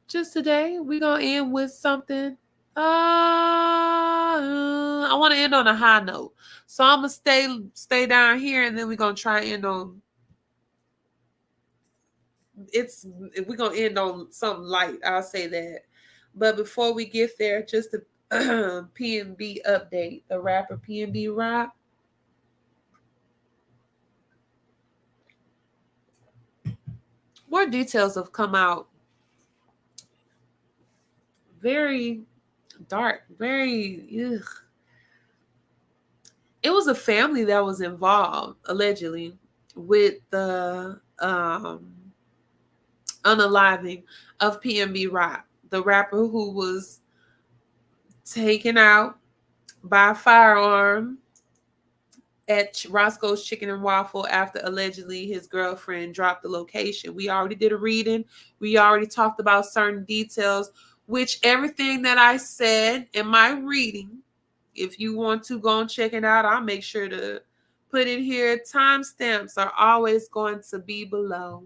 just today. We're gonna end with something. I want to end on a high note, so I'm gonna stay down here, and then we're gonna try and end on it's. We're gonna end on something light. I'll say that. But before we get there, just a PNB update. The rapper PNB Rock. More details have come out. Very dark. Very. Ugh. It was a family that was involved allegedly with the unaliving of PNB Rock, the rapper who was taken out by a firearm at Roscoe's Chicken and Waffle after allegedly his girlfriend dropped the location. We already did a reading. We already talked about certain details, which everything that I said in my reading, if you want to go and check it out, I'll make sure to put it here. Timestamps are always going to be below.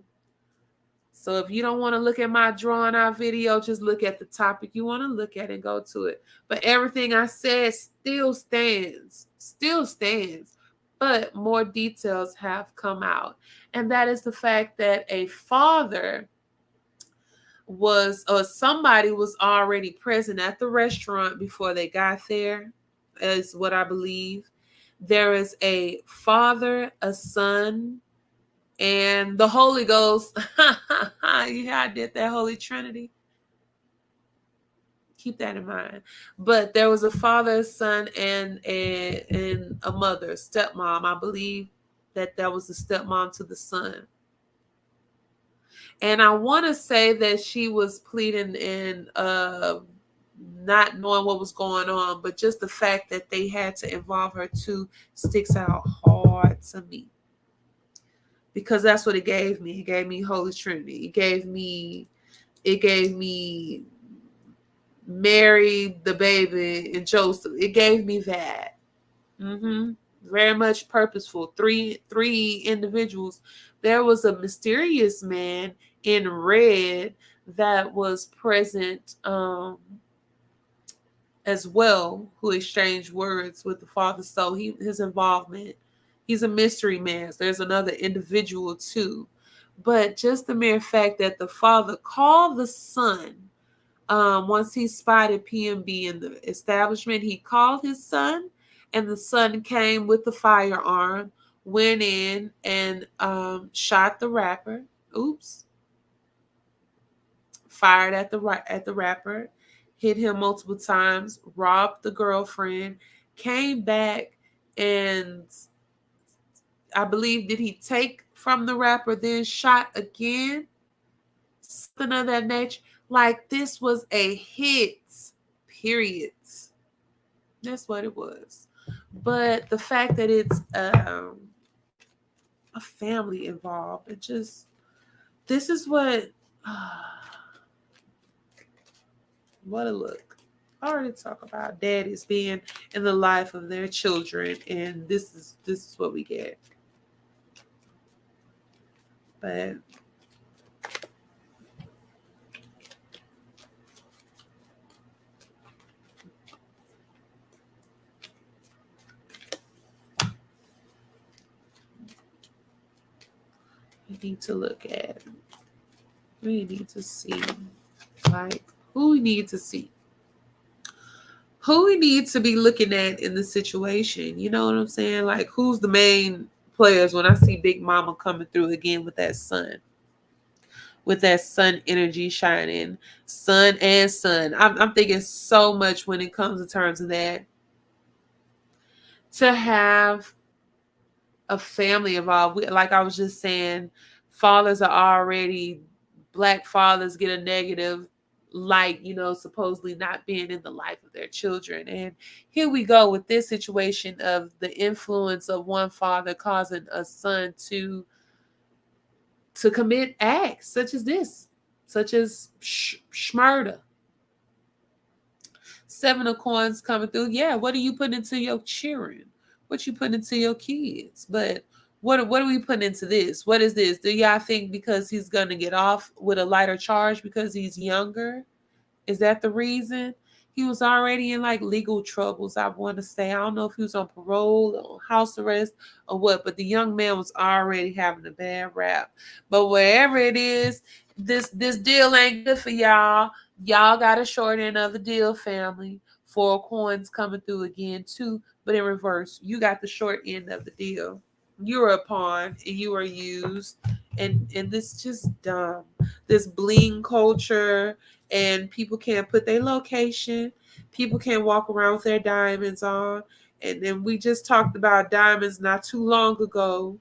So if you don't want to look at my drawing out video, just look at the topic you want to look at and go to it. But everything I said still stands. Still stands. But more details have come out. And that is the fact that a father was, or somebody was already present at the restaurant before they got there, is what I believe. There is a Father, a Son, and the Holy Ghost. Yeah, I did that Holy Trinity. Keep that in mind. But there was a father, a son, and a mother, stepmom. I believe that was the stepmom to the son. And I want to say that she was pleading and not knowing what was going on, but just the fact that they had to involve her too sticks out hard to me. Because that's what it gave me. It gave me Holy Trinity. It gave me Mary, the baby, and Joseph. It gave me that. Mm-hmm. Very much purposeful. Three individuals. There was a mysterious man in red that was present as well, who exchanged words with the father. So his involvement, he's a mystery man. So there's another individual too. But just the mere fact that the father called the son, once he spotted PMB in the establishment, he called his son, and the son came with the firearm, went in and shot the rapper. Oops. Fired at the rapper, hit him multiple times, robbed the girlfriend, came back, and I believe, did he take from the rapper, then shot again? Something of that nature. Like, this was a hit, period. That's what it was. But the fact that it's a family involved, it just, this is what, what a look. I already talk about daddies being in the life of their children, and this is what we get. But we need to look at, we need to see, like, who we need to see, who we need to be looking at in the situation. You know what I'm saying? Like, who's the main players when I see Big Mama coming through again with that sun? With that sun energy shining, sun and sun. I'm thinking so much when it comes in terms of that. To have a family involved, like I was just saying, fathers are already, black fathers get a negative light, supposedly not being in the life of their children. And here we go with this situation of the influence of one father causing a son to commit acts such as this, such as murder. Seven of coins coming through. Yeah, what are you putting into your children? What you putting into your kids? But what are we putting into this? What is this? Do y'all think because he's gonna get off with a lighter charge because he's younger? Is that the reason? He was already in like legal troubles, I want to say. I don't know if he was on parole or on house arrest or what, but the young man was already having a bad rap. But wherever it is, this deal ain't good for y'all. Y'all got a short end of the deal, family. Four coins coming through again too, but in reverse. You got the short end of the deal. You are a pawn and you are used. And this just dumb. This bling culture, and people can't put their location. People can't walk around with their diamonds on. And then we just talked about diamonds not too long ago.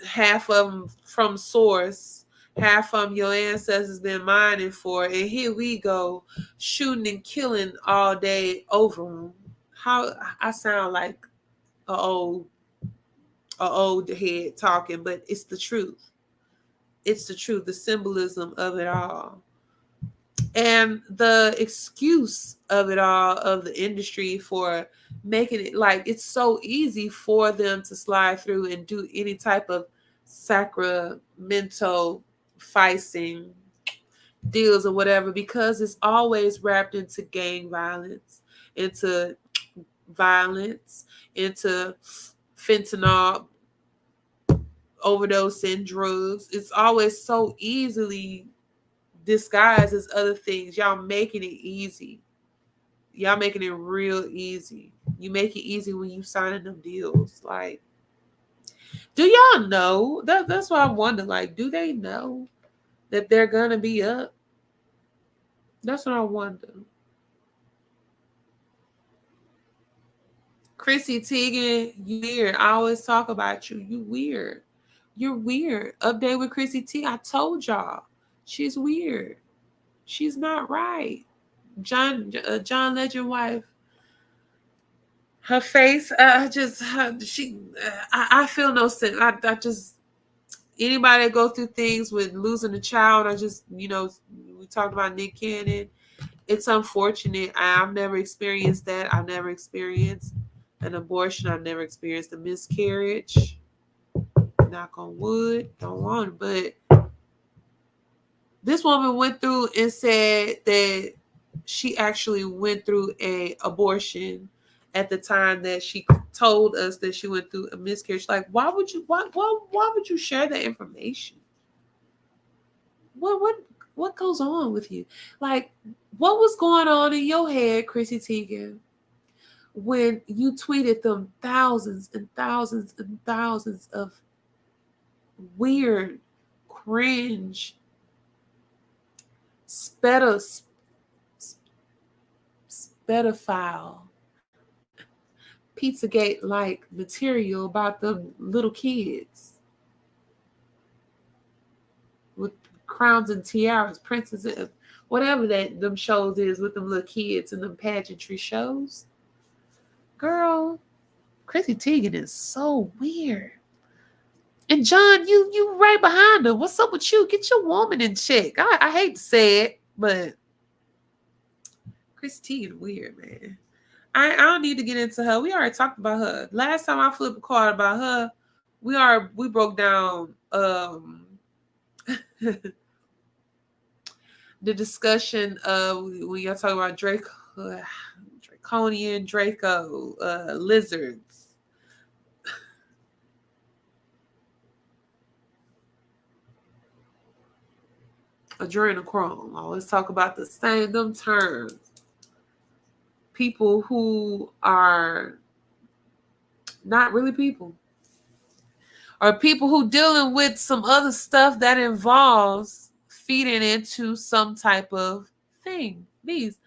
Half of them from source, half of them your ancestors been mining for, and here we go shooting and killing all day over them. How I sound like a old head talking, but it's the truth. It's the truth, the symbolism of it all. And the excuse of it all, of the industry, for making it like it's so easy for them to slide through and do any type of sacramental ficing deals or whatever, because it's always wrapped into gang into violence, into fentanyl overdosing, drugs. It's always so easily disguised as other things. Y'all making it easy. Y'all making it real easy. You make it easy when you signing them deals. Like, do y'all know? That's why I wonder, like, do they know that they're gonna be up? That's what I wonder. Chrissy Teigen, you weird. I always talk about you. You weird. You're weird. Update with Chrissy T. I told y'all. She's weird. She's not right. John Legend wife. Her face, I feel no sense. I just, anybody that go through things with losing a child, I just, we talked about Nick Cannon. It's unfortunate. I've never experienced that. I've never experienced an abortion. I've never experienced a miscarriage. Knock on wood. Don't want it. But this woman went through and said that she actually went through a abortion at the time that she told us that she went through a miscarriage. Like, why would you share that information? What goes on with you? Like, what was going on in your head, Chrissy Teigen, when you tweeted them thousands and thousands and thousands of weird, cringe, pedophile, Pizzagate like material about the little kids with crowns and tiaras, princesses, whatever that them shows is with them little kids and them pageantry shows? Girl, Chrissy Teigen is so weird. And John, you right behind her. What's up with you? Get your woman in check. I hate to say it, but Chrissy Teigen weird, man. I don't need to get into her. We already talked about her. Last time I flipped a card about her, we broke down the discussion of when y'all talk about Draconian Draco lizards. Adrenochrome. I always talk about them terms. People who are not really people. Or people who dealing with some other stuff that involves feeding into some type of thing. These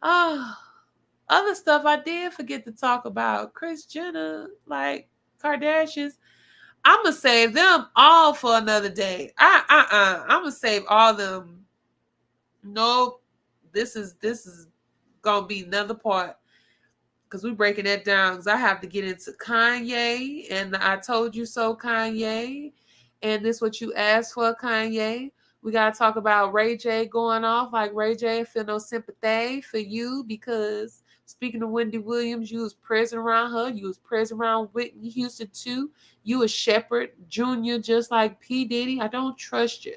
other stuff I did forget to talk about. Kris Jenner, like Kardashians. I'm gonna save them all for another day. I'm gonna save all them. Nope. This is gonna be another part. Because we're breaking that down. Because I have to get into Kanye and I told you so, Kanye. And this what you asked for, Kanye. We got to talk about Ray J going off. Like, Ray J, feel no sympathy for you because speaking of Wendy Williams, you was present around her. You was present around Whitney Houston too. You a Shepherd Jr. just like P. Diddy. I don't trust you.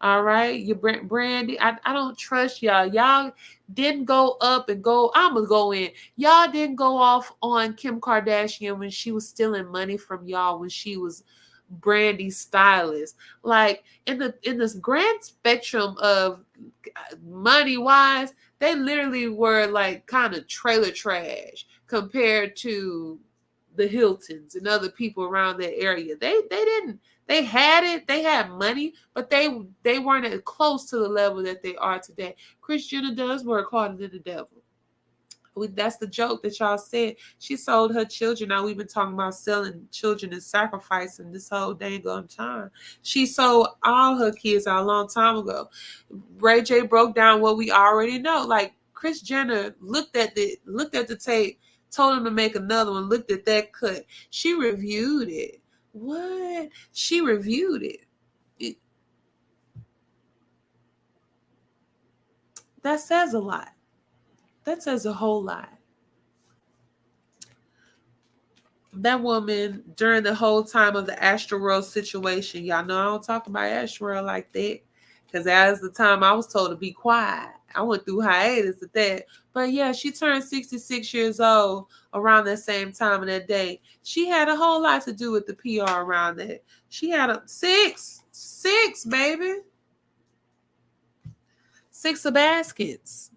All right, you Brandy. I don't trust y'all. Y'all didn't go up and go. I'm gonna go in. Y'all didn't go off on Kim Kardashian when she was stealing money from y'all when she was Brandy's stylist. Like in this grand spectrum of money wise, they literally were like kind of trailer trash compared to the Hiltons and other people around that area. They didn't. They had it. They had money, but they weren't as close to the level that they are today. Kris Jenner does work harder than the devil. That's the joke that y'all said. She sold her children. Now we've been talking about selling children and sacrificing this whole dang on time. She sold all her kids out a long time ago. Ray J broke down what we already know. Like Kris Jenner looked at the tape, told him to make another one, looked at that cut. She reviewed it. What? She reviewed it. That says a lot. That says a whole lot. That woman, during the whole time of the Astroworld situation, y'all know I don't talk about Astroworld like that. Because as the time I was told to be quiet, I went through hiatus at that. But yeah, she turned 66 years old around that same time of that day. She had a whole lot to do with the PR around that. She had a six, baby. 6 of baskets.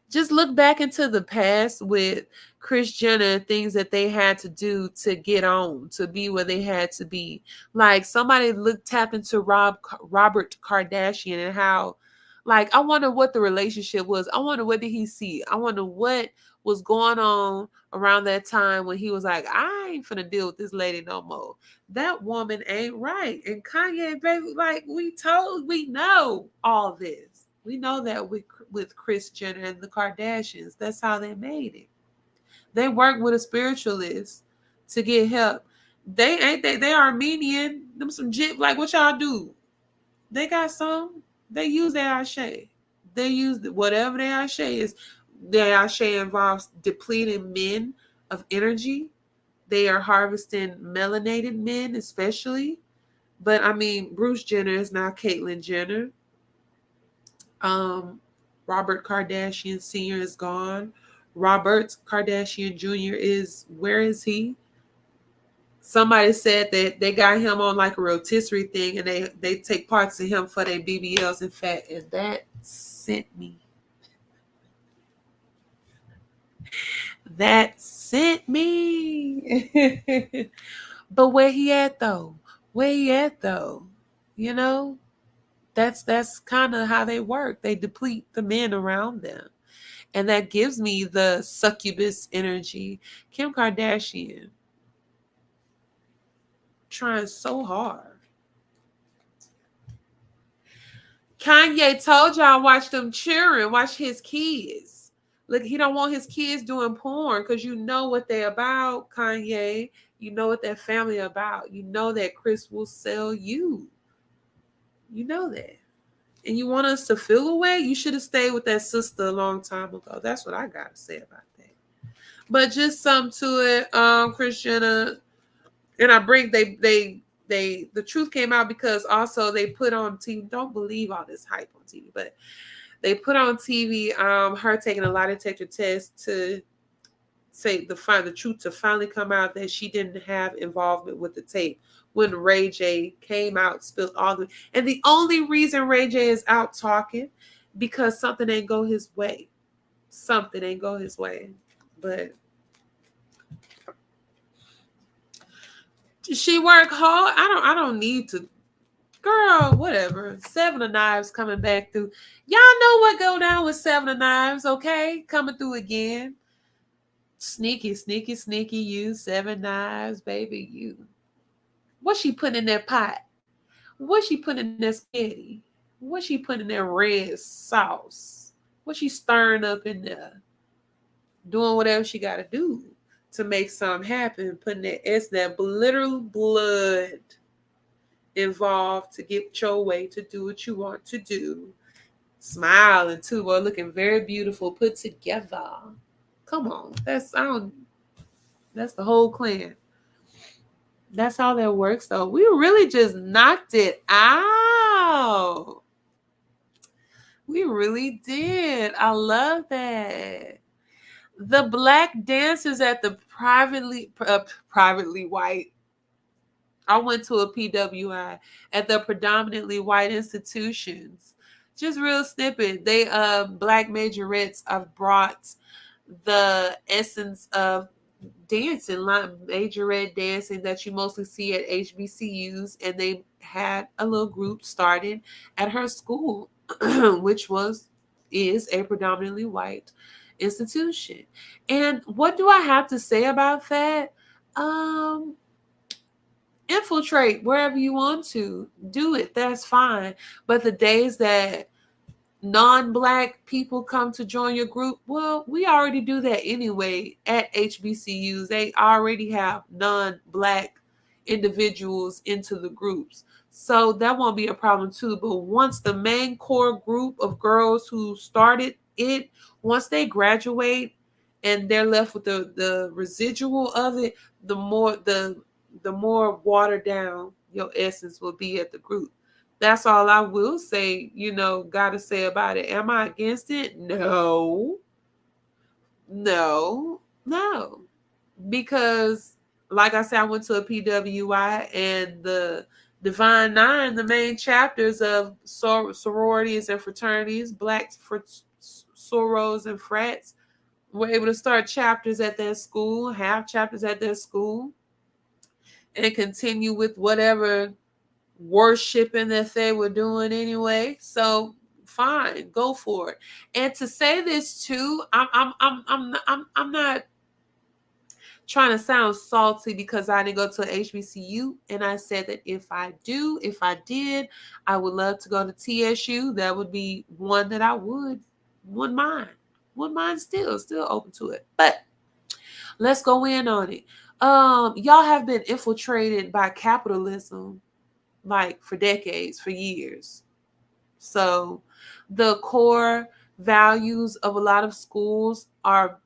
Just look back into the past with Kris Jenner and things that they had to do to get on, to be where they had to be. Like somebody tapped into Robert Kardashian and how, like, I wonder what the relationship was. I wonder what did he see. I wonder what was going on around that time when he was like, I ain't finna deal with this lady no more. That woman ain't right. And Kanye, baby, like we know all this. We know that with Kris Jenner and the Kardashians. That's how they made it. They worked with a spiritualist to get help. They Armenian. Them some jit like what y'all do. They got some. They use their ashe. They use whatever their ashe is. Their ashe involves depleting men of energy. They are harvesting melanated men, especially. But I mean, Bruce Jenner is now Caitlyn Jenner. Robert Kardashian Sr. is gone. Robert Kardashian Jr. where is he? Somebody said that they got him on like a rotisserie thing and they take parts of him for their BBLs and fat, and that sent me. That sent me. But where he at though? You know? That's kind of how they work. They deplete the men around them. And that gives me the succubus energy. Kim Kardashian trying so hard. Kanye told y'all watch them children, watch his kids. Look, he don't want his kids doing porn because you know what they about, Kanye. You know what that family about. You know that Kris will sell you. You know that. And you want us to feel away? You should have stayed with that sister a long time ago. That's what I got to say about that. But just some to it, Kris Jenner, and I bring the truth came out because also they put on TV. Don't believe all this hype on TV, but they put on TV her taking a lie detector test to say the truth to finally come out that she didn't have involvement with the tape when Ray J came out, spilled all the, and the only reason Ray J is out talking because something ain't go his way. Something ain't go his way. But she work hard. I don't need to. Girl, whatever. 7 of Knives coming back through. Y'all know what go down with 7 of Knives, okay? Coming through again. Sneaky, sneaky, sneaky you, 7 Knives, baby, you. What's she putting in that pot? What's she putting in that spaghetti? What's she putting in that red sauce? What's she stirring up in there? Doing whatever she got to do to make something happen. Putting that literal blood involved to get your way to do what you want to do. Smiling too, or looking very beautiful, put together. Come on, that's the whole clan. That's how that works, though. We really just knocked it out. We really did. I love that. The black dancers at the privately white. I went to a PWI at the predominantly white institutions. Just real snippet. They black majorettes have brought the essence of dancing, like majorette dancing that you mostly see at HBCUs, and they had a little group started at her school, which is a predominantly white institution. And what do I have to say about that? Infiltrate wherever you want to. Do it. That's fine. But the days that non-black people come to join your group, well, we already do that anyway at HBCUs. They already have non-black individuals into the groups. So that won't be a problem too. But once the main core group of girls who started it, once they graduate and they're left with the residual of it, the more watered down your essence will be at the group. That's all I will say, gotta say about it. Am I against it? No. No. No. Because like I said, I went to a PWI, and the Divine Nine, the main chapters of sororities and fraternities, black sorors and frats, were able to start chapters at their school, have chapters at their school, and continue with whatever worshiping that they were doing anyway. So fine, go for it. And to say this too, I'm not trying to sound salty because I didn't go to HBCU, and I said that if I did, I would love to go to TSU. That would be one that I wouldn't mind. Wouldn't mind still open to it. But let's go in on it. Y'all have been infiltrated by capitalism like for decades, for years. So the core values of a lot of schools are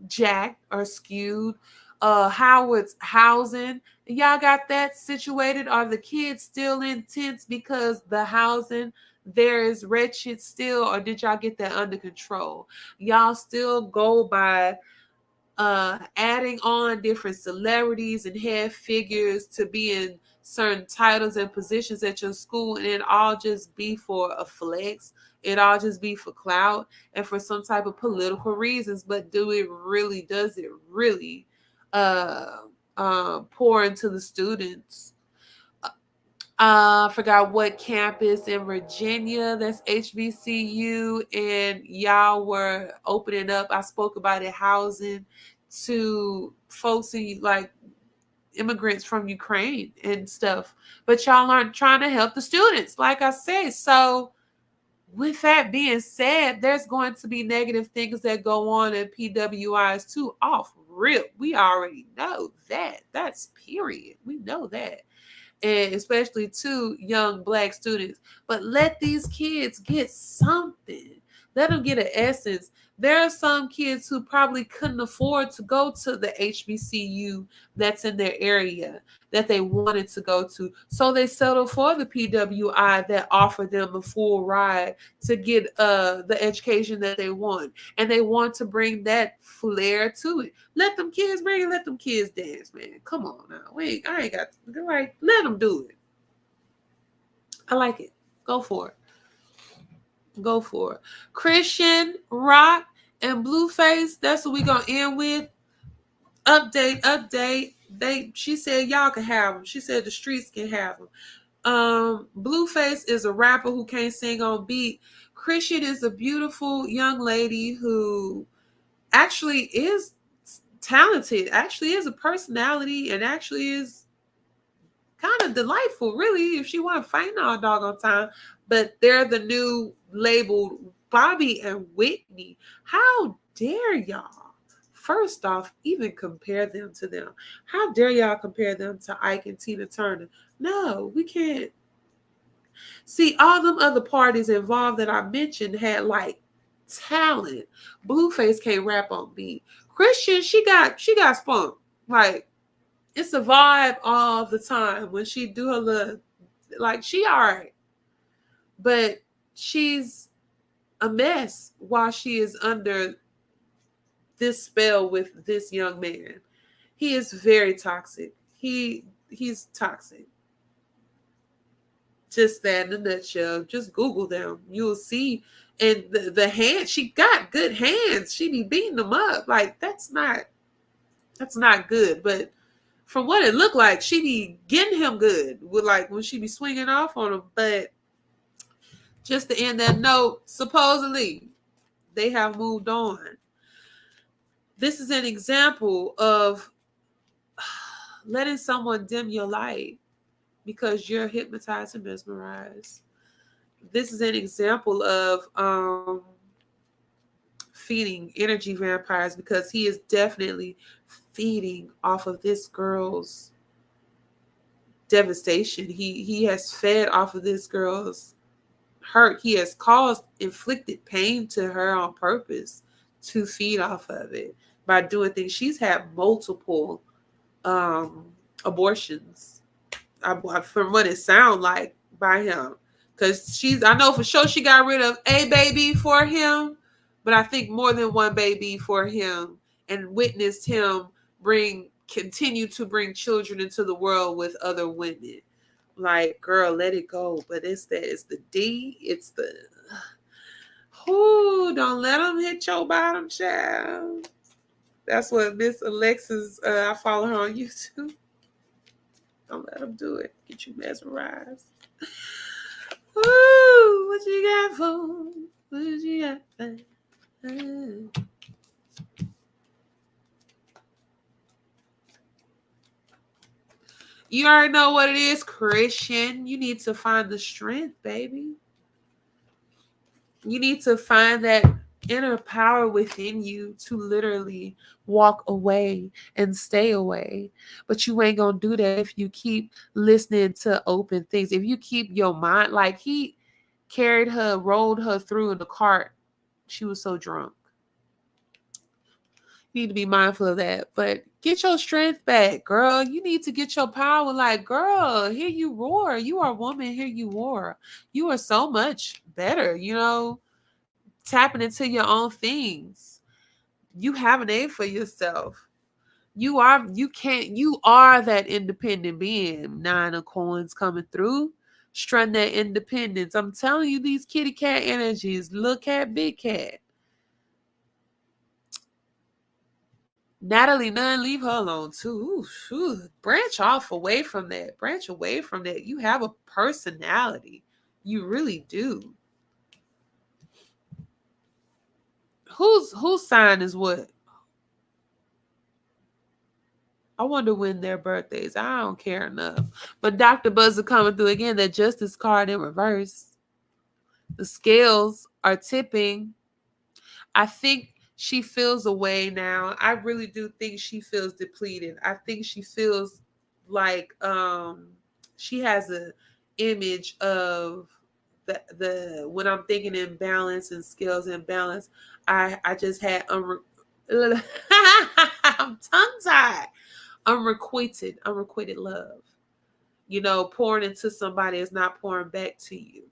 jacked or skewed. Howard's housing, y'all got that situated? Are the kids still in tents because the housing there is wretched still, or did y'all get that under control? Y'all still go by adding on different celebrities and head figures to be in certain titles and positions at your school, and it all just be for a flex. It all just be for clout and for some type of political reasons. But does it really pour into the students? I forgot what campus in Virginia that's HBCU, and y'all were opening up. I spoke about it, housing to folks who like immigrants from Ukraine and stuff. But y'all aren't trying to help the students, like I said. So with that being said, there's going to be negative things that go on in PWIs too. Off rip. We already know that. That's period. We know that, and especially to young black students. But let these kids get something. Let them get an essence. There are some kids who probably couldn't afford to go to the HBCU that's in their area that they wanted to go to. So they settled for the PWI that offered them a full ride to get the education that they want. And they want to bring that flair to it. Let them kids bring it. Let them kids dance, man. Come on now. I ain't got right. Let them do it. I like it. Go for it. Go for it. Christian Rock and Blueface. That's what we gonna end with. Update. She said y'all can have them. She said the streets can have them. Blueface is a rapper who can't sing on beat. Christian is a beautiful young lady who actually is talented, actually is a personality, and actually is kind of delightful, really, if she wasn't fighting all doggone time. But they're the new labeled Bobby and Whitney. How dare y'all? First off, even compare them to them. How dare y'all compare them to Ike and Tina Turner? No, we can't. See, all them other parties involved that I mentioned had like talent. Blueface can't rap on beat. Christian, she got spunk. Like, it's a vibe all the time when she do her little, like, she all right, but she's a mess while she is under this spell with this young man. He is very toxic. He's toxic. Just that in a nutshell. Just Google them. You'll see. And the hand, she got good hands. She be beating them up. Like, that's not good. But from what it looked like, she be getting him good with, like, when she be swinging off on him. But just to end that note, supposedly they have moved on. This is an example of letting someone dim your light because you're hypnotized and mesmerized. This is an example of feeding energy vampires, because he is definitely feeding off of this girl's devastation. He has fed off of this girl's hurt. He has inflicted pain to her on purpose to feed off of it by doing things. She's had multiple abortions. From what it sounds like, by him. Because I know for sure she got rid of a baby for him, but I think more than one baby for him, and witnessed him continue to bring children into the world with other women. Like, girl, let it go. But it's the D, it's the who, don't let them hit your bottom, child. That's what Miss Alexis, I follow her on YouTube. Don't let them do it. Get you mesmerized. Ooh, what you got for? What you got for? You already know what it is, Christian. You need to find the strength, baby. You need to find that inner power within you to literally walk away and stay away. But you ain't gonna do that if you keep listening to open things. If you keep your mind, like he carried her, rolled her through in the cart. She was so drunk. You need to be mindful of that. But get your strength back, girl. You need to get your power. Like, girl, here you roar. You are a woman, here you roar. You are so much better, tapping into your own things. You have a name for yourself. You are that independent being. 9 of coins coming through. Strutting that independence. I'm telling you, these kitty cat energies. Little cat, big cat. Natalie Nunn, leave her alone too. Branch off away from that. Branch away from that. You have a personality. You really do. Whose sign is what? I wonder when their birthdays. I don't care enough. But Dr. Buzzer coming through again. That justice card in reverse. The scales are tipping. I think she feels away now. I really do think she feels depleted. I think she feels like she has a image of the when I'm thinking in balance and scales in balance. I just had I'm tongue tied. Unrequited love. Pouring into somebody is not pouring back to you.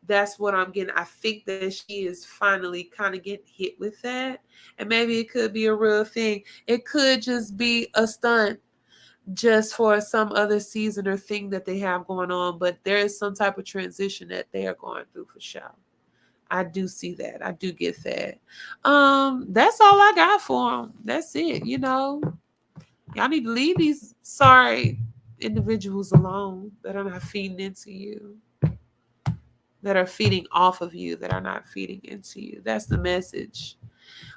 That's what I'm getting. I think that she is finally kind of getting hit with that. And maybe it could be a real thing. It could just be a stunt just for some other season or thing that they have going on. But there is some type of transition that they are going through for sure. I do see that. I do get that. That's all I got for them. That's it. Y'all need to leave these sorry individuals alone that are not feeding into you, that are feeding off of you, that are not feeding into you. That's the message.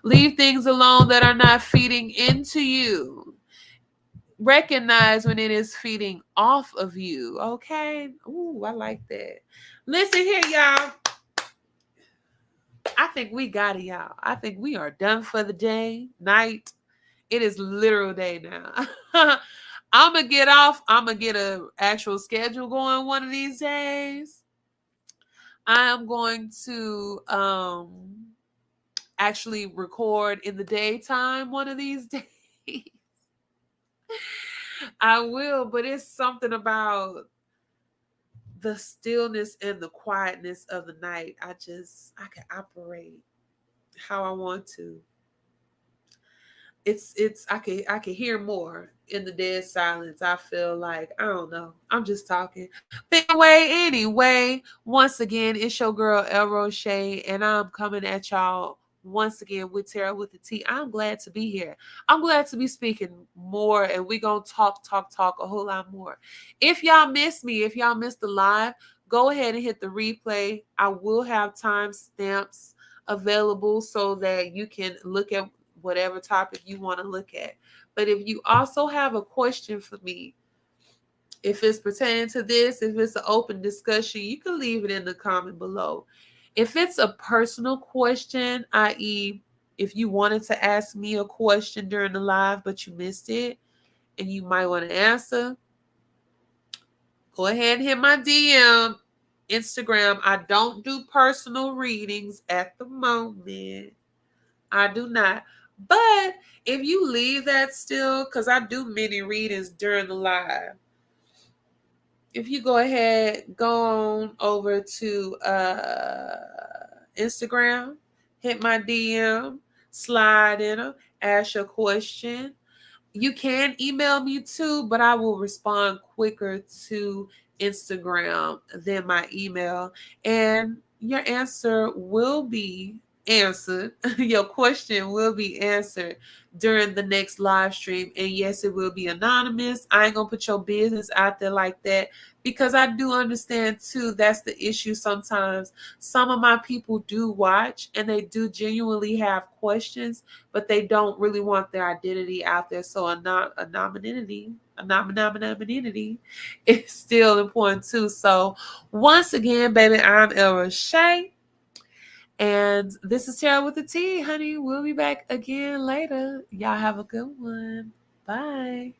Leave things alone that are not feeding into you. Recognize when it is feeding off of you. Okay? Ooh, I like that. Listen here, y'all. I think we got it, y'all. I think we are done for the day, night. It is literal day now. I'm gonna get off. I'm gonna get a actual schedule going one of these days. I am going to actually record in the daytime one of these days. I will, but it's something about the stillness and the quietness of the night. I can operate how I want to. I can hear more in the dead silence. I feel like, I don't know. I'm just talking. But anyway, once again, it's your girl El Roche, and I'm coming at y'all once again with Tara with the T. I'm glad to be here. I'm glad to be speaking more, and we gonna talk a whole lot more. If y'all miss me, if y'all missed the live, go ahead and hit the replay. I will have time stamps available so that you can look at whatever topic you want to look at. But if you also have a question for me, if it's pertaining to this, if it's an open discussion, you can leave it in the comment below. If it's a personal question, i.e., if you wanted to ask me a question during the live but you missed it and you might want to answer, go ahead and hit my DM, Instagram. I don't do personal readings at the moment. I do not. But if you leave that still, because I do mini readings during the live. if you go ahead, go on over to Instagram, hit my DM, slide in them, ask your question. You can email me too, but I will respond quicker to Instagram than my email. And your answer will be answered. Your question will be answered during the next live stream. And yes, it will be anonymous. I ain't gonna put your business out there like that, because I do understand too, that's the issue sometimes. Some of my people do watch and they do genuinely have questions, but they don't really want their identity out there. So anonymity is still important too. So once again, baby, I'm El Roche, and this is Tara with the T, honey. We'll be back again later. Y'all have a good one. Bye.